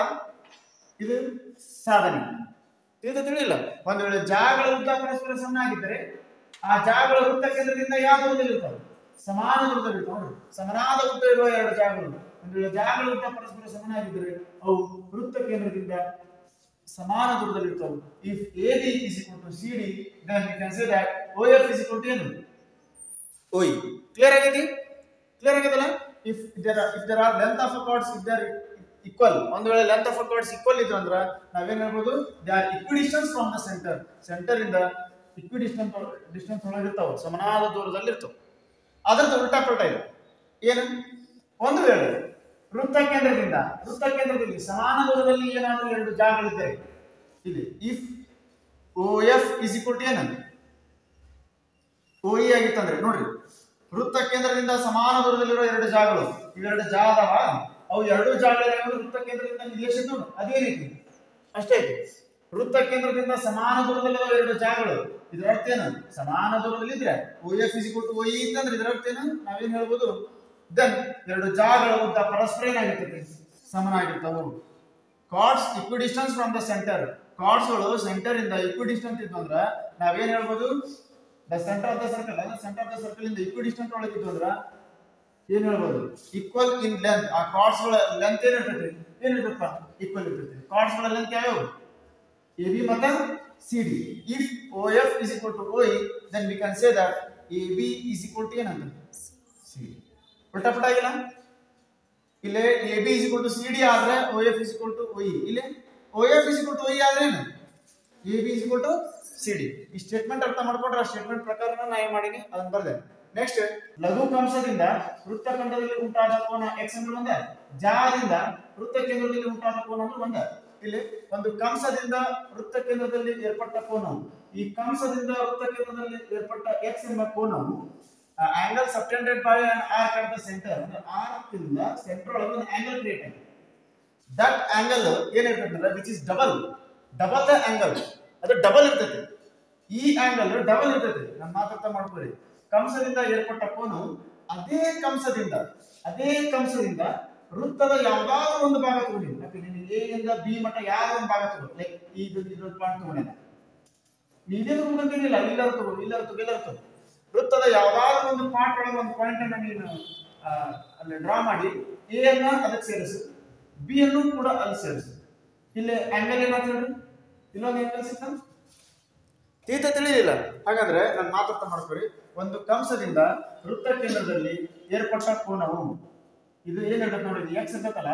ಇದು ಸಾಧನೆ. ತಿಳಿಲ್ಲ. ಒಂದು ವೇಳೆ ಜಾಗಗಳ ಉದ್ದ ಪರಸ್ಪರ ಸಮನಾಗಿದ್ದರೆ ಆ ಜಾಗಗಳ ವೃತ್ತ ಕೇಂದ್ರದಿಂದ ಯಾವ ದೂರದಲ್ಲಿರ್ತವೆ ಸಮಾನ ದೂರದಲ್ಲಿರ್ತವೆ. ಸಮನಾದ ಉದ್ದ ಇರುವ ಎರಡು ಜಾಗಗಳು ಒಂದು ವೇಳೆ ಜಾಗಗಳ ಉದ್ದ ಪರಸ್ಪರ ಸಮನಾಗಿದ್ದರೆ ಅವು ವೃತ್ತ ಕೇಂದ್ರದಿಂದ ಸಮಾನ ದೂರದಲ್ಲಿರ್ತವೆ. If AB is equal to CD, then we can say that OF is equal to ಏನು OE. ಕ್ಲಿಯರ್ ಆಗೈತಲ್ಲ. if there are length of chords if they are equal, ಒಂದು ವೇಳೆ ಲೆಂತ್ ಆಫ್ ಕಾರ್ಡ್ಸ್ ಈಕ್ವಲ್ ಇದ್ರು ಅಂದ್ರೆ ನಾವೇನ್ ಹೇಳ್ಬೋದು they are equidistance from the centre ಇಂದ ಡಿಸ್ಟೆನ್ಸ್ ಒಳಗೆ ಇರ್ತಾವೆ ಸಮನಾದ ದೂರದಲ್ಲಿ ಇರ್ತವೆ. ಅದರದ್ದು ಉಲ್ಟಾ ಪಲ್ಟಾ ಇದೆ. ಏನು ಒಂದು ವೇಳೆ ವೃತ್ತ ಕೇಂದ್ರದಲ್ಲಿ ಸಮಾನ ದೂರದಲ್ಲಿ ಏನಾದರೂ ಎರಡು ಜಾಗಗಳಿದ್ದರೆ ಇಲ್ಲಿ if OF is equal to ಏನಂದ್ರೆ OE ಆಗಿತ್ತಂದ್ರೆ ನೋಡ್ರಿ ವೃತ್ತ ಕೇಂದ್ರದಿಂದ ಸಮಾನ ದೂರದಲ್ಲಿರೋ ಎರಡು ಜಾಗಗಳು ಇವೆರಡು ಜಾಗ ಅದಾವ. ಅವು ಎರಡು ಜಾಗಗಳು ವೃತ್ತ ಕೇಂದ್ರದಿಂದ ನಿರ್ದೇಶಿತ ಅದೇನೈತಿ ಅಷ್ಟೇ ಐತಿ. ವೃತ್ತ ಕೇಂದ್ರದಿಂದ ಸಮಾನ ದೂರದಲ್ಲಿರುವ ಎರಡು ಜಾಗಗಳು, ಇದರ ಅರ್ಥ ಏನು? ಸಮಾನ ದೂರದಲ್ಲಿ ಇದ್ರೆ OF = OE ಅಂತಂದ್ರೆ ಇದರ ಅರ್ಥ ಏನು? ನಾವೇನ್ ಹೇಳ್ಬೋದು? ದೆನ್ ಎರಡು ಜಾಗಗಳ ಉದ್ದ ಪರಸ್ಪರ ಏನಾಗಿರ್ತದೆ? ಸಮನಾಗಿರ್ತಾವು. Chords equidistance from the centre. ಕಾರ್ಡ್ಸ್ಗಳು ಸೆಂಟರ್ ಇಂದ ಇಕ್ವಿಡಿಸ್ಟೆಂಟ್ ಇದ್ದು ಅಂದ್ರೆ ನಾವೇನ್ ಹೇಳ್ಬೋದು? The centre of the circle, centre of the circle ಇಂದ ಇಕ್ವಿಡಿಸ್ಟೆಂಟ್ ಒಳಗೆ ಇದ್ದು ಅಂದ್ರೆ ಏನ್ ಹೇಳ್ಬೋದು? Equal in length. ಆ ಕಾರ್ಡ್ಸ್ಗಳ ಲೆಂತ್ ಏನಿರ್ತಪ್ಪ? ಈಕ್ವಲ್ ಇರ್ತೈತಿ. ಕಾರ್ಡ್ಸ್ಗಳ ಲೆಂತ್ ಯಾವ್ಯಾವು? AB ಮತ್ತು CD. If OF = OE, then we can say that AB = ಏನಂತ? CD. ಪಟ ಆಗಿಲ್ಲ? ಇಲ್ಲೇ AB = CD ಆದ್ರೆ OF = OE. ಇಲ್ಲೇ OF = OE ಆದ್ರೆ ಏನು? AB = CD. ಈ ಸ್ಟೇಟ್ಮೆಂಟ್ ಅರ್ಥ ಮಾಡ್ಕೊಂಡ್ರೆ ಆ ಸ್ಟೇಟ್ಮೆಂಟ್ ಪ್ರಕಾರ ನಾ ಏನ್ ಮಾಡೀನಿ ಅದನ್ನ ಬರ್ದೆ. ನೆಕ್ಸ್ಟ್, ಲಘು ಕಂಸದಿಂದ ವೃತ್ತಖಂಡದಲ್ಲಿ ಉಂಟಾದ ಕೋನ x ಅಂದ್ರೆ ಒಂದೇ, ಜಾದಿಂದ ವೃತ್ತ ಕೇಂದ್ರದಲ್ಲಿ ಉಂಟಾದ ಕೋನ ಅಂದ್ರೆ ಒಂದೇ. ಇಲ್ಲಿ ಒಂದು ಕಂಸದಿಂದ ವೃತ್ತ ಕೇಂದ್ರದಲ್ಲಿ ಏರ್ಪಟ್ಟ ಕೋನವು, ಈ ಕಂಸದಿಂದ ವೃತ್ತ ಕೇಂದ್ರದಲ್ಲಿ ಏರ್ಪಟ್ಟ x ಎಂಬ ಕೋನವು angle subtended by an arc at the center. ಅಂದ್ರೆ ಆರ್ಕ್ ಇಂದ ಸೆಂಟರ್ ಒಳಗೆ ಒಂದು ಆಂಗಲ್ ಕ್ರಿಯೇಟ್ ಆಗಿದೆ. ದಟ್ ಆಂಗಲ್ ಏನಿರ್ತದೆ ಅಂದ್ರೆ which is double the angle. ಅದು ಡಬಲ್ ಇರ್ತದೆ. ಈ ಆಂಗಲ್ ಡಬಲ್ ಇರ್ತದೆ. ನಾನು ಮಾತಾಡ್ತಾ ಮಾಡ್ಕೊಳ್ಳಿ. ಕಂಸದಿಂದ ಏರ್ಪಟ್ಟ ಕೋನವು ಅದೇ ಕಂಸದಿಂದ ವೃತ್ತದ ಯಾವ್ದಾದ್ರು ಒಂದು ಭಾಗ ತಗೊಂಡಿಲ್ಲ. A ಇಂದ B ಮಟ್ಟ ಯಾವ್ದೋ ಒಂದು ಭಾಗ ತಗೋ. ಲೈಕ್ ಇದು ಪಾಯಿಂಟ್ ತಗೊಂಡಿಲ್ಲ, ನೀವೇ ತಗೊಂಡಿಲ್ಲ, ಇಲ್ಲರೂ ತಗೋ. ವೃತ್ತದ ಯಾವ್ದಾದ್ರು ಒಂದು ಪಾರ್ಟ್ ಒಳಗೆ ಒಂದು ಪಾಯಿಂಟ್ ಅನ್ನ ನೀನು ಅಲ್ಲಿ ಡ್ರಾ ಮಾಡಿ A ಅನ್ನ ಅದಕ್ಕೆ ಸೇರಿಸು, B ಅನ್ನು ಕೂಡ ಅಲ್ಲಿ ಸೇರಿಸು. ಇಲ್ಲಿ ಆಂಗಲ್ ಏನಾಯ್ತು ಹೇಳಿ? ಇಲ್ಲೊಂದು ಆಂಗಲ್ ಸಿಗ್ತ ತೀತ ತಿಳಿಲಿಲ್ಲ. ಹಾಗಾದ್ರೆ ನಾನು ಮಾತಾಡ್ತಾ ಮಾಡ್ಕೊರಿ. ಒಂದು ಕಂಸದಿಂದ ವೃತ್ತ ಕೇಂದ್ರದಲ್ಲಿ ಏರ್ಪಟ್ಟ ಕೋನವು, ಇದು ಏನಿರ್ತದೆ ನೋಡಿ, ಇದು x ಇರ್ತದಲ್ಲ,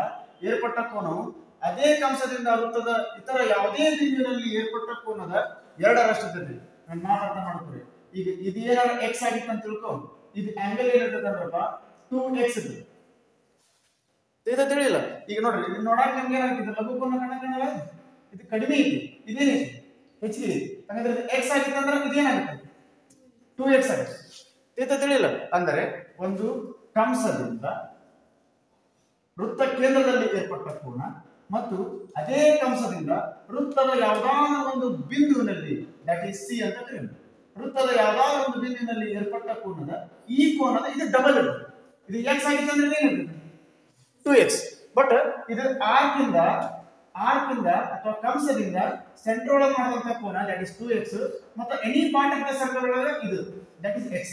ಏರ್ಪಟ್ಟ ಕೋನವು ಅದೇ ಕಂಸದಿಂದ ವೃತ್ತದ ಇತರ ಯಾವುದೇ ಬಿಂದುವಿನಲ್ಲಿ ಏರ್ಪಟ್ಟ ಕೋನದ 2ರಷ್ಟು ಇರ್ತದೆ. ನಾನು ಮಾತಾಡ್ತಾ ಮಾಡ್ಕೊರಿ. ಈಗ ಇದು ಏನಾದ್ರು x ಆಗಿತ್ತು ಅಂತ ತಿಳ್ಕೊ, ಇದು ಆಂಗಲ್ ಏನಿರ್ತದೆ ಅಂದ್ರಪ್ಪ 2x ಇರ್ತದೆ. ತೀತ ತಿಳಿಲ್ಲ. ಈಗ ನೋಡ್ರಿ, ಇದು ನೋಡಕ್ ನಮ್ಗೆ ಏನಾಗ್ತದೆ? ಲಘು ಕೋನ ಕಾಣಲ್ಲ, ಇದು ಕಡಿಮೆ ಐತಿ, ಇದೇನೈತಿ? ಹೆಚ್ಚಿಗೆ ಐತಿ. ಹಾಗಾದ್ರೆ x ಆಗಿತ್ತು ಅಂದ್ರೆ ಇದೇನಾಗುತ್ತೆ? 2x ಆಗುತ್ತೆ. ತೀತ ತಿಳಿಲ್ಲ. ಅಂದರೆ ಒಂದು ಕಂಸದಿಂದ ವೃತ್ತ ಕೇಂದ್ರದಲ್ಲಿ ಏರ್ಪಟ್ಟ ಕೋನ ಮತ್ತು ಅದೇ ಕಂಸದಿಂದ ವೃತ್ತದ ಯಾವ್ದಾದ್ರು ಒಂದು ಬಿಂದುವಿನಲ್ಲಿ, ದಟ್ ಈಸ್ C ಅಂತ ಕರೆಯೋದು, ವೃತ್ತದ ಯಾವ್ದಾದ್ರು ಒಂದು ಬಿಂದುವಿನಲ್ಲಿ ಏರ್ಪಟ್ಟ ಕೋನದ ಈ ಕೋನದ ಇದು ಡಬಲ್ ಇರುತ್ತೆ. ಇದು x ಆಗಿತ್ತು ಅಂದ್ರೆ ಏನಿರುತ್ತೆ? 2x. ಬಟ್ ಇದು ಆರ್ಕ್ ಇಂದ ಅಥವಾ ಕಂಸದಿಂದ ಸೆಂಟರ್ ಒಳಗೆ ಮಾಡುವಂತ ಕೋನ ದಟ್ ಇಸ್ 2x ಮತ್ತು any part of the circle ಒಳಗೆ ಇದು that is x.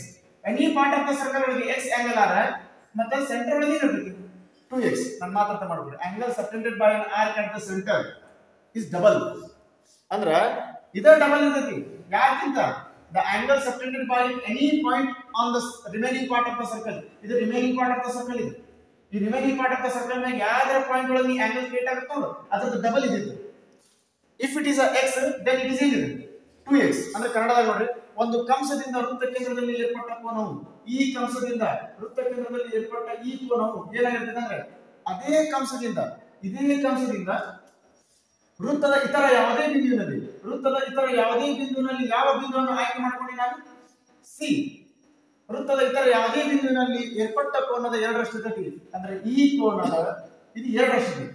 Any part of the circle ಒಳಗೆ x ಆಂಗಲ್ ಆರ ಮತ್ತೆ ಸೆಂಟರ್ ಒಳಗೆ ಇರುತ್ತೆ 2x. ನಾನು ಮಾತಾಡ್ತಾ ಮಾಡ್ಬಿಡಿ. Angle subtended by an arc at the center is double. ಅಂದ್ರ ಇದ ಡಬಲ್ ಇರ್ತೈತಿ. ಯಾಕಿಂತ the angle subtended by any point on the remaining part of the circle. ಇದು remaining part of the circle ಇದೆ. ಈ remaining part of the circle ನ ಯಾವ್ದರ ಪಾಯಿಂಟ್ ಒಳಗೆ ಈ ಆಂಗಲ್ ಕ್ರಿಯೇಟ್ ಆಗುತ್ತೋ ಅದರ ಡಬಲ್ ಇದೆ. If it is a x then it is ಏನಿದೆ 2x. ಅಂದ್ರೆ ಕನ್ನಡದಲ್ಲಿ ನೋಡ್ರಿ, ಒಂದು ಕಂಸದಿಂದ ವೃತ್ತ ಕೇಂದ್ರದಲ್ಲಿ ಏರ್ಪಟ್ಟ ಕೋನವು ಈ ಕಂಸದಿಂದ ವೃತ್ತ ಕೇಂದ್ರದಲ್ಲಿ ಏರ್ಪಟ್ಟ ಈ ಕೋನವು ಏನಾಗಿರ್ತದೆ ಅಂದ್ರೆ ಅದೇ ಕಂಸದಿಂದ ವೃತ್ತದ ಇತರ ಯಾವುದೇ ಬಿಂದುವಿನಲ್ಲಿ ಯಾವ ಬಿಂದುವನ್ನು ಆಯ್ಕೆ ಮಾಡ್ಕೊಂಡು ನಾನು C. ವೃತ್ತದ ಇತರ ಯಾವುದೇ ಬಿಂದುವಿನಲ್ಲಿ ಏರ್ಪಟ್ಟ ಕೋನದ 2ರಷ್ಟು ಇರ್ತೈತಿ. ಅಂದ್ರೆ ಈ ಕೋನದ ಇದು 2ರಷ್ಟು ಇದೆ.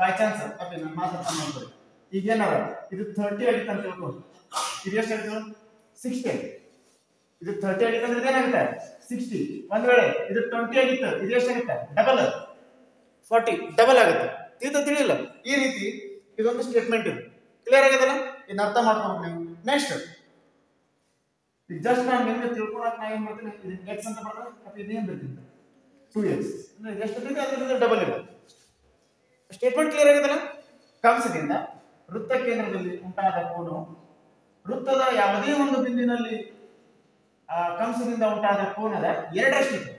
ಬೈ ಚಾನ್ಸ್ ಓಕೆ, ನಾನು ಮಾತಾಡ್ತಾ ಮಾಡ್ತೀನಿ. ಈಗ ಏನಾರ ಇದು 30 ಆಗಿತ್ತು ಅಂತ ತಿಳ್ಕೊಂಡು, ಇದು ಎಷ್ಟಾಗಿತ್ತು? 60. ಇದು 30 ಆಗಿತ್ತು ಅಂದ್ರೆ ಏನಾಗುತ್ತೆ? 60. ಒಂದ್ ವೇಳೆ ಇದು 20 ಆಗಿತ್ತು, ಇದು ಎಷ್ಟಾಗುತ್ತೆ? ಡಬಲ್ 40, ಡಬಲ್ ಆಗುತ್ತೆ. ತಿಳಿಲ್ಲ. ಈ ರೀತಿ ಇದೊಂದು ಸ್ಟೇಟ್ಮೆಂಟ್ ಇದೆ. ಕ್ಲಿಯರ್ ಆಗಿದೆಲ್ಲ? ಇನ್ನು ಅರ್ಥ ಮಾಡ್ಕೊಂಡು ನೀವು ನೆಕ್ಸ್ಟ್ ಜಸ್ಟ್ ನಾನು ನಿಮಗೆ ತಿಳ್ಕೊಳಕ್ ನಾ ಏನ್ ಮಾಡ್ತೀನಿ, ಇದು x ಅಂತ ಬರ್ತದೆ ಅಥವಾ ಇದೇನ್ ಬರ್ತೀನಿ 2x. ಅಂದ್ರೆ ಎಷ್ಟು ಇರ್ತೈತೆ ಅದರಿಂದ ಡಬಲ್ ಇದೆ. Statement clear ಆಗಿದೆಲ್ಲ? ಕಂಸದಿಂದ ವೃತ್ತ ಕೇಂದ್ರದಲ್ಲಿ ಉಂಟಾದ ಕೋನವು ವೃತ್ತದ ಯಾವುದೇ ಒಂದು ಬಿಂದುವಿನಲ್ಲಿ ಕಂಸದಿಂದ ಉಂಟಾದ ಕೋನದ 2ರಷ್ಟು ಇದೆ.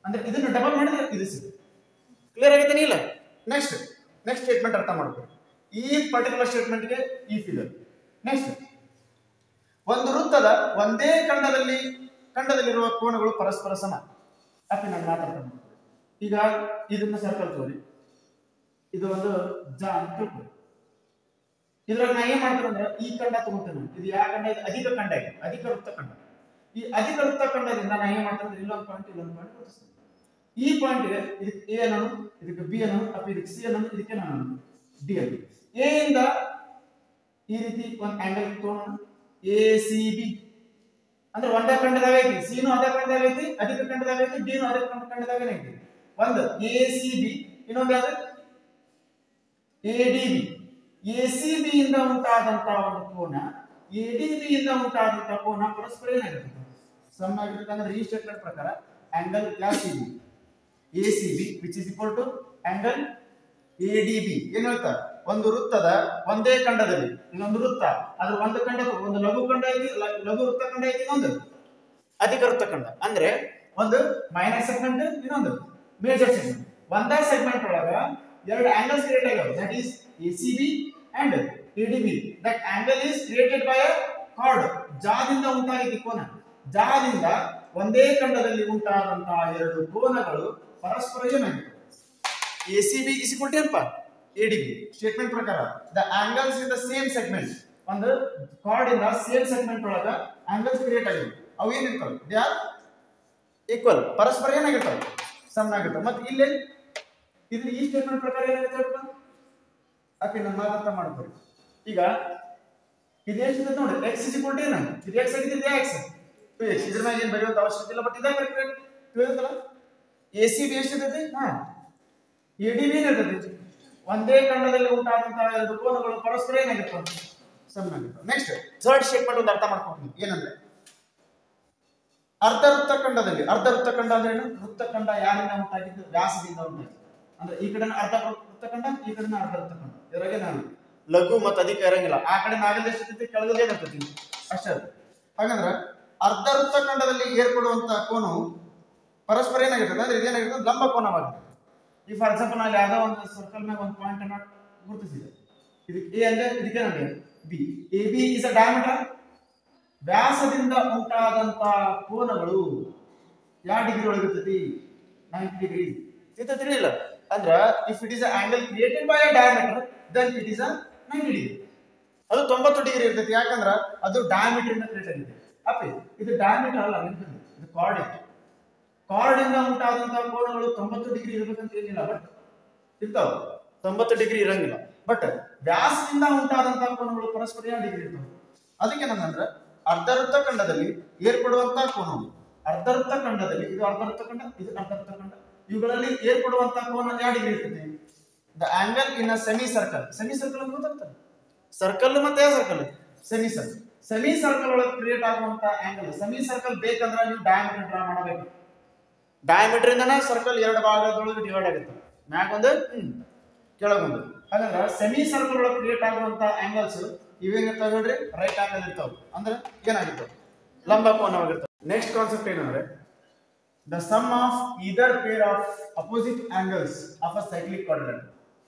ಅಂದ್ರೆ ಇದನ್ನು ಡಬಲ್ ಮಾಡಿದ್ರೆ ಇದು ಸಿಗುತ್ತೆ. ಕ್ಲಿಯರ್ ಆಗಿದ್ದೇನೆ ಇಲ್ಲ? ನೆಕ್ಸ್ಟ್ ಸ್ಟೇಟ್ಮೆಂಟ್ ಅರ್ಥ ಮಾಡ್ಬೇಕು. ಈ ಪರ್ಟಿಕ್ಯುಲರ್ ಸ್ಟೇಟ್ಮೆಂಟ್ಗೆ ಈ ಫಿಗರ್. ನೆಕ್ಸ್ಟ್, ಒಂದು ವೃತ್ತದ ಒಂದೇ ಖಂಡದಲ್ಲಿರುವ ಕೋನಗಳು ಪರಸ್ಪರ ಸಮ. ಅಪ್ಪಿ ನಾನು ಮಾತಾಡ್ತೇನೆ. ಈಗ ಇದನ್ನ ಸರ್ಕಲ್ ತೋರಿ, ಇದು ಒಂದು ಜ ಅಂತ ತಿಳ್ಕೊಳ್ಳಿ. ಇದ್ರಾಗ ನಾ ಏನ್ ಮಾಡ್ತೀನಿ ಅಂದ್ರೆ ಈ ಖಂಡ ತಗೋತೇನೆ. ಇದು ಯಾವ ಖಂಡ? ಇದು ಅಧಿಕ ಖಂಡ ಇದೆ, ಅಧಿಕ ವೃತ್ತ ಖಂಡ. ಈ ಅಧಿಕ ವೃತ್ತ ಖಂಡದಿಂದ ನಾ ಏನ್ ಮಾಡ್ತೀನಿ ಅಂದ್ರೆ ಇಲ್ಲೊಂದು ಪಾಯಿಂಟ್ ತೋರಿಸ್ತೇನೆ. ಈ ಪಾಯಿಂಟ್ಗೆ ಇದಕ್ಕೆ ಎ ಅನ್ನೋನು, ಇದಕ್ಕೆ ಬಿ ಅನ್ನೋನು, ಅಥವಾ ಇದಕ್ಕೆ ಸಿ ಅನ್ನೋನು, ಇದಕ್ಕೆ ನಾನು ಡಿ ಅನ್ನೋನು. ಎ ಇಂದ ಈ ರೀತಿ ಒಂದು ಆಂಗಲ್ ತೋಣ ಎ ಸಿ ಬಿ ಅಂದ್ರೆ ಒಂದೇ ಖಂಡದಾಗ ಐತಿ, ಸಿ ನು ಅದೇ ಖಂಡದಾಗ ಐತಿ, ಅಧಿಕ ಖಂಡದಾಗ ಐತಿ, ಡಿ ನು ಅದೇ ಖಂಡದಾಗ ಐತಿ. ಒಂದು ಎ ಸಿ ಬಿ, ಇನ್ನೊಂದು ಯಾವ್ದು A D B. A C B ಇಂದ ಉಂಟಾದಂತಹ ಒಂದು ಕೋನ ಎ ಡಿ ಬಿ ಇಂದ ಉಂಟಾದಂತಹ ಕೋನ ಪರಸ್ಪರ ಏನಾಗಿರುತ್ತೆ ಸಮ ಆಗಿರುತ್ತೆ. ಅಂದ್ರೆ ಈ ಸ್ಟೇಟ್ಮೆಂಟ್ ಪ್ರಕಾರ angle class C B A C B which is equal to angle A D B. ಏನ್ ಹೇಳ್ತಾರೆ, ಒಂದು ವೃತ್ತದ ಒಂದೇ ಖಂಡದಲ್ಲಿ ಇನ್ನೊಂದು ವೃತ್ತ, ಅದ್ರ ಒಂದು ಖಂಡ ಒಂದು ಲಘು ಖಂಡ ಐತಿ, ಲಘು ವೃತ್ತ ಖಂಡ ಐತಿ, ಇನ್ನೊಂದು ಅಧಿಕ ವೃತ್ತ ಖಂಡ. ಅಂದ್ರೆ ಒಂದು ಮೈನರ್ ಸೆಗ್ಮೆಂಟ್, ಇನ್ನೊಂದು ಮೇಜರ್ ಸೆಗ್ಮೆಂಟ್. ಒಂದೇ ಸೆಗ್ಮೆಂಟ್ ಒಳಗ ಎರಡು ಆಂಗಲ್ಸ್ ಕ್ರಿಯೇಟ್ ಆಗ್ಯಾವ, that is ACB and ADB. That angle is created by a chord. ಜಾದಿಂದ ಉಂಟಾಗಿದ್ದ ಕೋನ, ಜಾದಿಂದ ಒಂದೇ ಖಂಡದಲ್ಲಿ ಉಂಟಾದಂತಹ ಎರಡು ಕೋನಗಳು ಪರಸ್ಪರ ಏನಾಗಿವೆ ACB is equal to ಏನಪ್ಪ ADB. ಸ್ಟೇಟ್ಮೆಂಟ್ ಪ್ರಕಾರ the angles in the same segment, ಒಂದು chord ಇಂದ ಸೇಮ್ ಸೆಗ್ಮೆಂಟ್ ಒಳಗ ಆಂಗಲ್ಸ್ ಕ್ರಿಯೇಟ್ ಆಗಿವೆ, ಅವು ಏನಿರ್ತಾವೆ ದೇ ಆರ್ ಈಕ್ವಲ್, ಪರಸ್ಪರ ಏನಾಗಿರ್ತಾವೆ ಸಮನಾಗಿರ್ತಾವೆ. ಮತ್ತೆ ಇಲ್ಲಿ ಇದ್ರ ಈ ಸ್ಟೇಟ್ಮೆಂಟ್ ಪ್ರಕಾರ ಏನಾಗಿರ್ತಾವೆ ಓಕೆ ನಾನು ಮಾತಾಡ್ತಾ ಮಾಡ್ಬೋದು. ಈಗ ಇದು ಎಷ್ಟಿದೆ ನೋಡಿ, ಎಕ್ಸ್ ಇಸ್ ಈಕ್ವಲ್ ಟು ಏನು, ಇದು ಎಕ್ಸ್ ಆಗಿದೆ, ಇದು ಎಕ್ಸ್ ಟು ಎಕ್ಸ್. ಇದ್ರ ಮ್ಯಾಗ ಏನು ಬರೆಯುವಂತ ಅವಶ್ಯಕತೆ ಇಲ್ಲ, ಬಟ್ ಇದೇ ಕರೆಕ್ಟ್ ತಿಳಿಯುತ್ತಲ್ಲ. ಎ ಸಿ ಬಿ ಎಷ್ಟಿದೆ, ಎ ಡಿ ಬಿ ಏನಿರ್ತದೆ, ಒಂದೇ ಖಂಡದಲ್ಲಿ ಉಂಟಾದಂತಹ ಎರಡು ಕೋನಗಳು ಪರಸ್ಪರ ಏನಾಗಿರ್ತವೆ ಸಮನಾಗಿರ್ತವೆ. ನೆಕ್ಸ್ಟ್ ಥರ್ಡ್ ಸ್ಟೇಟ್ಮೆಂಟ್ ಒಂದು ಅರ್ಥ ಮಾಡ್ಕೊಂಡು ಏನಂದ್ರೆ ಅರ್ಧ ವೃತ್ತಖಂಡದಲ್ಲಿ, ಅರ್ಧ ವೃತ್ತಖಂಡ ಅಂದ್ರೆ ಏನು, ವೃತ್ತಖಂಡ ಯಾರಿಂದ ಉಂಟಾಗಿದ್ದು ವ್ಯಾಸದಿಂದ ಉಂಟಾಗಿದ್ದು. ಅಂದ್ರೆ ಈ ಕಡೆ ಅರ್ಧ ವೃತ್ತಖಂಡ, ಈ ಕಡೆ ಅರ್ಧ ವೃತ್ತಖಂಡ, ಇದರಾಗೆ ನಾನು ಲಘು ಮತ್ತು ಅಧಿಕ ಇರಂಗಿಲ್ಲ. ಆ ಕಡೆ ಮ್ಯಾಗದ ಎಷ್ಟಿರ್ತೈತಿ, ಕೆಳಗಡೆ ಏನಿರ್ತೈತಿ ಅಷ್ಟೇ. ಹಾಗಂದ್ರೆ ಅರ್ಧ ವೃತ್ತಖಂಡದಲ್ಲಿ ಏರ್ಪಡುವಂತಹ ಕೋನವು ಪರಸ್ಪರ ಏನಾಗಿರ್ತದೆ ಅಂದ್ರೆ ಇದೇನಾಗಿರ್ತದೆ ಲಂಬ ಕೋನವಾಗಿದೆ. ಈ ಫಾರ್ ಎಕ್ಸಾಂಪಲ್ ನಾನು ಯಾವುದೋ ಒಂದು ಸರ್ಕಲ್ ಮ್ಯಾಗ ಒಂದು ಪಾಯಿಂಟ್ ಅನ್ನ ಗುರುತಿಸಿದೆ, ಇದಕ್ಕೆ ಎ ಅಂದ್ರೆ ಇದಕ್ಕೆ ನನಗೆ B. A B is a diameter. ವ್ಯಾಸದಿಂದ ಉಂಟಾದಂತಹ ಕೋನಗಳು ಯಾವ ಡಿಗ್ರಿ ಒಳಗಿರ್ತೈತಿ, 90 ಡಿಗ್ರಿ. ತಿಳಿಲ್ಲ ಅಂದ್ರೆ if it is angle created by a diameter then it is a 90 degree. ಅದು 90 ಡಿಗ್ರಿ ಇರ್ತೈತಿ, ಯಾಕಂದ್ರೆ ಅದು ಡಯಾಮೀಟರ್ ಇಂದ ಕ್ರಿಯೇಟ್ ಆಗಿದೆ. ಅಪ್ಪಿ ಇದು ಡಯಾಮೀಟರ್ ಅಲ್ಲ, ಇದು ಕಾರ್ಡ್ ಇತ್ತು. ಕಾರ್ಡ್ ಇಂದ ಉಂಟಾದಂತಹ ಕೋನಗಳು 90 ಡಿಗ್ರಿ ಇರಬೇಕಂತ ಏನಿಲ್ಲ, ಬಟ್ ಇರ್ತಾವ 90 ಡಿಗ್ರಿ ಇರಂಗಿಲ್ಲ. ಬಟ್ ವ್ಯಾಸದಿಂದ ಉಂಟಾದಂತಹ ಕೋನಗಳು ಪರಸ್ಪರ ಯಾವ ಡಿಗ್ರಿ ಇರ್ತಾವ. ಅದಕ್ಕೆ ಏನಂದ್ರೆ ಅರ್ಧ ವೃತ್ತಖಂಡದಲ್ಲಿ ಏರ್ಪಡುವಂತಹ ಕೋನವು, ಅರ್ಧ ವೃತ್ತಖಂಡದಲ್ಲಿ ಇದು ಅರ್ಧ ವೃತ್ತಖಂಡ, ಇದು ಅರ್ಧ ವೃತ್ತಖಂಡ, ಇವುಗಳಲ್ಲಿ ಏರ್ಪಡುವಂತಹ ಕೋನ ಯಾವ ಡಿಗ್ರಿ ಇರ್ತದೆ. The angle in a semi circle, semi circle ಅಂತ ಗೊತ್ತಾಗ್ತದೆ, ಸರ್ಕಲ್ ಮತ್ತೆ ಯಾವ circle, semi circle. Semi circle ಒಳಗೆ ಕ್ರಿಯೇಟ್ ಆಗುವಂತ ಆಂಗಲ್, ಸೆಮಿ ಸರ್ಕಲ್ ಬೇಕಂದ್ರೆ ನೀವು ಡಯಾಮೀಟರ್ ಡ್ರಾ ಮಾಡಬೇಕು. ಡಯಾಮೀಟರ್ ಇಂದನೇ ಸರ್ಕಲ್ ಎರಡು ಭಾಗದೊಳಗೆ ಡಿವೈಡ್ ಆಗುತ್ತೆ, ಮ್ಯಾಗೊಂದು ಕೆಳಗೊಂದು. ಹಾಗಂದ್ರೆ ಸೆಮಿ ಸರ್ಕಲ್ ಒಳಗೆ ಕ್ರಿಯೇಟ್ ಆಗುವಂತ ಆಂಗಲ್ಸ್ ಇವೇನಿರ್ತಾವೆ ಹೇಳ್ರಿ, ರೈಟ್ ಆಂಗಲ್ ಇರ್ತಾವೆ, ಅಂದ್ರೆ ಏನಾಗಿರ್ತವೆ ಲಂಬ ಕೋನವಾಗಿರ್ತವೆ. ನೆಕ್ಸ್ಟ್ ಕಾನ್ಸೆಪ್ಟ್ ಏನಂದ್ರೆ the sum of either pair of opposite angles of a cyclic quadrilateral.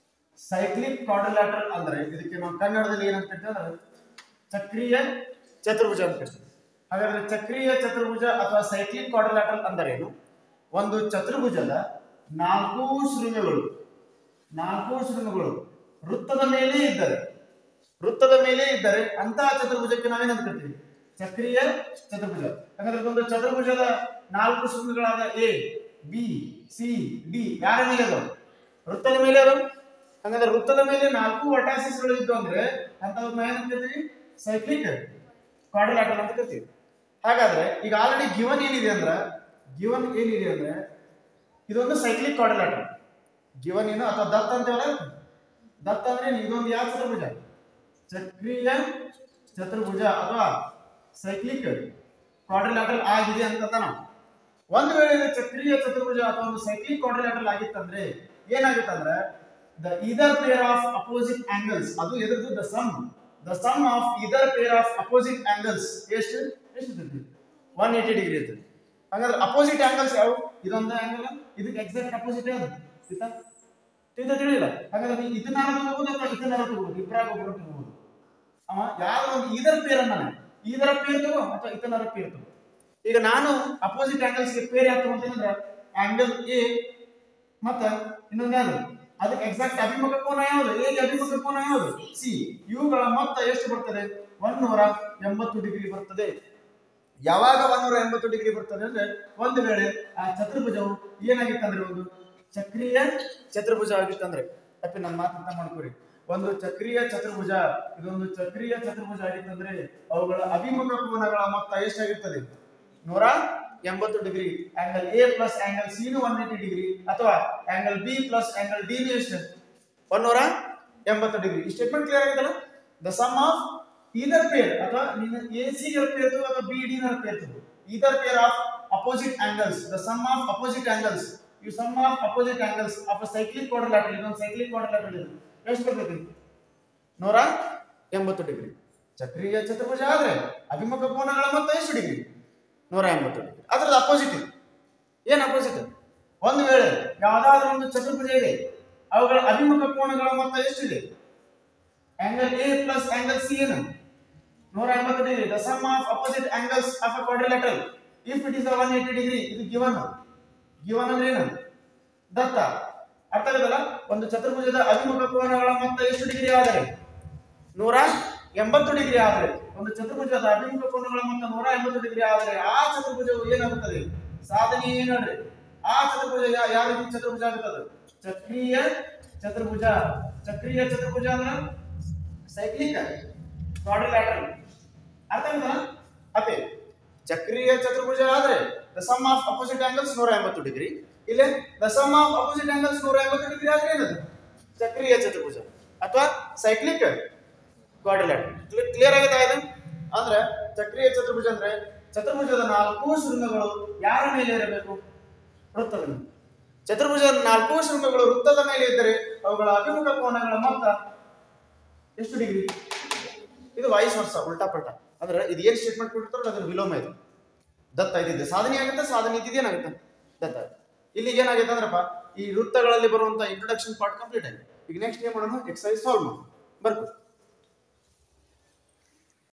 Cyclic quadrilateral ಅಂದ್ರೆ ಇದಕ್ಕೆ ನಾವು ಕನ್ನಡದಲ್ಲಿ ಏನಂತ ಕರಿತೀವಿ ಅಂದ್ರೆ ಚಕ್ರೀಯ ಚತುರ್ಭುಜ ಅಂತ ಕರಿತೀವಿ. ಹಾಗಾದ್ರೆ ಚಕ್ರೀಯ ಚತುರ್ಭುಜ ಅಥವಾ ಸೈಕ್ಲಿಕ್ ಕ್ವಾಡ್ರಿಲ್ಯಾಟರಲ್ ಅಂದ್ರೆ ಏನು, ಒಂದು ಚತುರ್ಭುಜದ ನಾಲ್ಕು ಶೃಂಗಗಳು ವೃತ್ತದ ಮೇಲೆ ಇದ್ದರೆ ಅಂತಹ ಚತುರ್ಭುಜಕ್ಕೆ ನಾವೇನಂತ ಕರಿತೀವಿ, ಚಕ್ರೀಯ ಚತುರ್ಭುಜ. ಹಾಗಾದ್ರೆ ಒಂದು ಚತುರ್ಭುಜದ ನಾಲ್ಕು ಶೃಂಗಗಳಾದ ಎ ಬಿ ಸಿ ಡಿ ಯಾರ ಮೇಲೆ ಅದಾವ, ವೃತ್ತದ ಮೇಲೆ ಅದಾವ. ಹಾಗಾದ್ರೆ ವೃತ್ತದ ಮೇಲೆ ನಾಲ್ಕು ವರ್ಟಾಸಿಸ್ ಗಳು ಇದ್ದು ಅಂದ್ರೆ ಅಂತವನ್ನ ಏನಂತ ಕರಿತೀವಿ, ಸೈಕ್ಲಿಕ್ ಕ್ವಾಡ್ರಿಲ್ಯಾಟರಲ್ ಅಂತ ಕರಿತೀವಿ. ಹಾಗಾದ್ರೆ ಈಗ ಆಲ್ರೆಡಿ ಗಿವನ್ ಏನಿದೆ ಅಂದ್ರೆ ಇದೊಂದು ಸೈಕ್ಲಿಕ್ ಕ್ವಾಡ್ರಿಲ್ಯಾಟರಲ್. ಗಿವನ್ ಏನು ಅಥವಾ ದತ್ತ ಅಂತೇವಲ್ಲ, ದತ್ತ ಅಂದ್ರೆ ಇದೊಂದು ಯಾವ ಚತುರ್ಭುಜ, ಚಕ್ರೀಯ ಚತುರ್ಭುಜ ಅಥವಾ ಸೈಕ್ಲಿಕ್ ಕ್ವಾಡ್ರಿಲ್ಯಾಟರಲ್ ಆಗಿದೆ ಅಂತ ನಾವು. ಒಂದು ವೇಳೆ ಇದು ಚಕ್ರೀಯ ಚತುರ್ಭುಜ ಅಥವಾ ಒಂದು ಸೈಕ್ಲಿಕ್ ಕ್ವಾಡ್ರಿಲ್ಯಾಟರಲ್ ಆಗಿತ್ತಂದ್ರೆ ಏನಾಗುತ್ತಂದ್ರೆ ದ ಇದರ್ ಪೇರ್ ಆಫ್ ಅಪೋಸಿಟ್ ಆಂಗಲ್ಸ್, ಅದು ಎದುರು ದ ಸಮ್ ಆಫ್ ಇದರ್ ಪೇರ್ ಆಫ್ ಅಪೋಸಿಟ್ ಆಂಗಲ್ಸ್ ಎಷ್ಟು 180 ಡಿಗ್ರಿ ಇರ್ತದೆ. ಹಾಗಾದ್ರೆ ಅಪೋಸಿಟ್ ಆಂಗಲ್ಸ್ ಯಾವ, ಇದೊಂದು ಆಂಗಲ್, ಇದಕ್ಕೆ ಎಕ್ಸಾಕ್ಟ್ ಅಪೋಸಿಟ್ ಯಾವುದು ತಿಳಿಲ್ಲ. ಹಾಗಾದ್ರೆ ನೀವು ಇದನ್ನಾರ ತಗೋಬಹುದು ಅಥವಾ ಇದನ್ನಾರ ತಗೋಬಹುದು, ಇಬ್ಬರಾಗ ಒಬ್ಬರು ತಗೋಬಹುದು. ಅವ ಯಾವ್ದು ಒಂದು ಇದರ ಪೇರ್ ಅನ್ನ ಇದರ ಪೇರ್ ತಗೋ ಅಥವಾ ಇದನ್ನಾರ ಪೇರ್ ತಗೋ. ಈಗ ನಾನು ಅಪೋಸಿಟ್ ಆಂಗಲ್ಸ್ ಗೆ ಪೇರ್ ಯಾಕೆ ತಗೊಂತೇನೆ, ಆಂಗಲ್ ಎ ಮತ್ತ ಇನ್ನೊಂದು ಯಾವುದು, ಅದಕ್ಕೆ ಎಕ್ಸಾಕ್ಟ್ ಅಭಿಮುಖ ಕೋನ ಯಾವುದು, ಎ ಗೆ ಅಭಿಮುಖ ಕೋನ ಯಾವುದು, ಸಿ. ಇವುಗಳ ಮೊತ್ತ ಎಷ್ಟು ಬರ್ತದೆ, 180 ಡಿಗ್ರಿ ಬರ್ತದೆ. ಯಾವಾಗ 180 ಡಿಗ್ರಿ ಬರ್ತದೆ ಅಂದ್ರೆ ಒಂದು ವೇಳೆ ಆ ಚತುರ್ಭುಜವು ಏನಾಗಿತ್ತಂದ್ರೆ ಒಂದು ಚಕ್ರೀಯ ಚತುರ್ಭುಜ ಆಗಿತ್ತಂದ್ರೆ. ತಪ್ಪಿ ನನ್ನ ಮಾತಂತ ಮಾಡ್ಕೊರಿ, ಒಂದು ಚಕ್ರೀಯ ಚತುರ್ಭುಜ, ಇದೊಂದು ಚಕ್ರೀಯ ಚತುರ್ಭುಜ ಆಗಿತ್ತಂದ್ರೆ ಅವುಗಳ ಅಭಿಮುಖ ಕೋನಗಳ ಮೊತ್ತ ಎಷ್ಟಾಗಿರ್ತದೆ? 180 degree. Angle A plus angle C 180 degree ಅಥವಾ angle B plus angle D ಎಷ್ಟು? 180 ಡಿಗ್ರಿ. ಈ ಸ್ಟೇಟ್ಮೆಂಟ್ ಕ್ಲಿಯರ್ ಆಗಿದೆಲ್ಲ? The sum of either pair ಅಥವಾ ಎ ಸಿ ಗಳ ಪೇರ್ ಅಥವಾ ಬಿ ಡಿ ನ pair, either pair of opposite angles, the sum of opposite angles, you sum of opposite angles of a cyclic quadrilateral. ಇದೊಂದು ಸೈಕ್ಲಿಕ್ ಕ್ವಾಡ್ರಿಲ್ಯಾಟರಲ್ ಇದೆ. ಎಷ್ಟು ಬರ್ತೈತಿ? 180 ಡಿಗ್ರಿ. ಚಕ್ರೀಯ ಚತುರ್ಭುಜ ಆದ್ರೆ ಅಭಿಮುಖ ಕೋನಗಳ ಮೊತ್ತ ಎಷ್ಟು ಡಿಗ್ರಿ? 180 ಡಿಗ್ರಿ. ಅದರದ ಅಪೋಸಿಟ್ ಇದೆ. ಏನ್ ಅಪೋಸಿಟ್? ಒಂದು ವೇಳೆ ಯಾವ್ದಾದ್ರು ಒಂದು ಚತುರ್ಭುಜ ಇದೆ, ಅವುಗಳ ಅಭಿಮುಖ ಕೋನಗಳ ಮೊತ್ತ ಎಷ್ಟಿದೆ? Angle A plus angle C ಏನು? 180 degree. The sum of opposite angles of a quadrilateral if it is 180 degree. ಇದು ಗಿವನ್. ಗಿವನ್ ಅಂದ್ರೆ ಏನು? ದತ್ತ. ಅರ್ಥ ಆಗುತ್ತಲ್ಲ? ಒಂದು ಚತುರ್ಭುಜದ ಅಭಿಮುಖ ಕೋನಗಳ ಮೊತ್ತ ಎಷ್ಟು ಡಿಗ್ರಿ ಆದರೆ? 180 ಡಿಗ್ರಿ ಆದರೆ, ಒಂದು ಚತುರ್ಭುಜದ ಅಭಿಮುಖ ಕೋನಗಳ ಮೊತ್ತ 180 ಡಿಗ್ರಿ ಆದರೆ ಆ ಚತುರ್ಭುಜವು ಏನಾಗುತ್ತದೆ? ಸಾಧನೆ ಏನ್ರಿ? ಆ ಚತುರ್ಭುಜ ಯಾವ ರೀತಿ ಚತುರ್ಭುಜ ಆಗುತ್ತದೆ? ಚಕ್ರೀಯ ಚತುರ್ಭುಜ. ಚಕ್ರೀಯ ಚತುರ್ಭುಜ ಅಂದ್ರೆ ಸೈಕ್ಲಿಕ್ ಕ್ವಾಡ್ರಿಲ್ಯಾಟರಲ್. ಅರ್ಥ ಆಗುತ್ತಲ್ಲ? ಅದೇ ಚಕ್ರೀಯ ಚತುರ್ಭುಜ ಆದ್ರೆ the sum of opposite angles 180 degree. ಇಲ್ಲಿ the sum of opposite angles 180 degree ಆದ್ರೆ ಏನದು? ಚಕ್ರೀಯ ಚತುರ್ಭುಜ ಅಥವಾ ಸೈಕ್ಲಿಕ್ ಕ್ವಾಡ್ರಿಲ್ಯಾಟರಲ್. ಕ್ಲಿಯರ್ ಆಗಿದೆ ಇದು? ಅಂದ್ರೆ ಚಕ್ರೀಯ ಚತುರ್ಭುಜ ಅಂದ್ರೆ ಚತುರ್ಭುಜದ 4 ಶೃಂಗಗಳು ಯಾರ ಮೇಲೆ ಇರಬೇಕು? ವೃತ್ತದ ಮೇಲೆ. ಚತುರ್ಭುಜದ 4 ಶೃಂಗಗಳು ವೃತ್ತದ ಮೇಲೆ ಇದ್ದರೆ ಅವುಗಳ ಅಭಿಮುಖ ಕೋನಗಳ ಮೊತ್ತ ಎಷ್ಟು ಡಿಗ್ರಿ? ಇದು ವಾಯ್ಸ್ ವರ್ಷ ಉಲ್ಟಾ ಪಲ್ಟಾ. ಅಂದ್ರೆ ಇದು ಏನ್ ಸ್ಟೇಟ್ಮೆಂಟ್ ಕೊಟ್ಟಿರ್ತಾರೋ ಅದ್ರ ವಿಲೋಮ ಇದು. ದತ್ತ ಇದ್ದಿದೆ ಸಾಧನೆ ಆಗುತ್ತೆ, ಸಾಧನೆ ಇದ್ದೇನಾಗುತ್ತೆ? ದತ್ತ. ಇಲ್ಲಿ ಏನಾಗುತ್ತೆ ಅಂದ್ರಪ್ಪ, ಈ ವೃತ್ತಗಳಲ್ಲಿ ಬರುವಂತ ಇಂಟ್ರೊಡಕ್ಷನ್ ಪಾರ್ಟ್ ಕಂಪ್ಲೀಟ್ ಆಗಿದೆ. ಈಗ ನೆಕ್ಸ್ಟ್ ಏನ್ ಮಾಡೋಣ? ಎಕ್ಸರ್ಸೈಸ್ ಸಾಲ್ವ್ ಮಾಡೋಣ. ಬರ್ಬೋದು.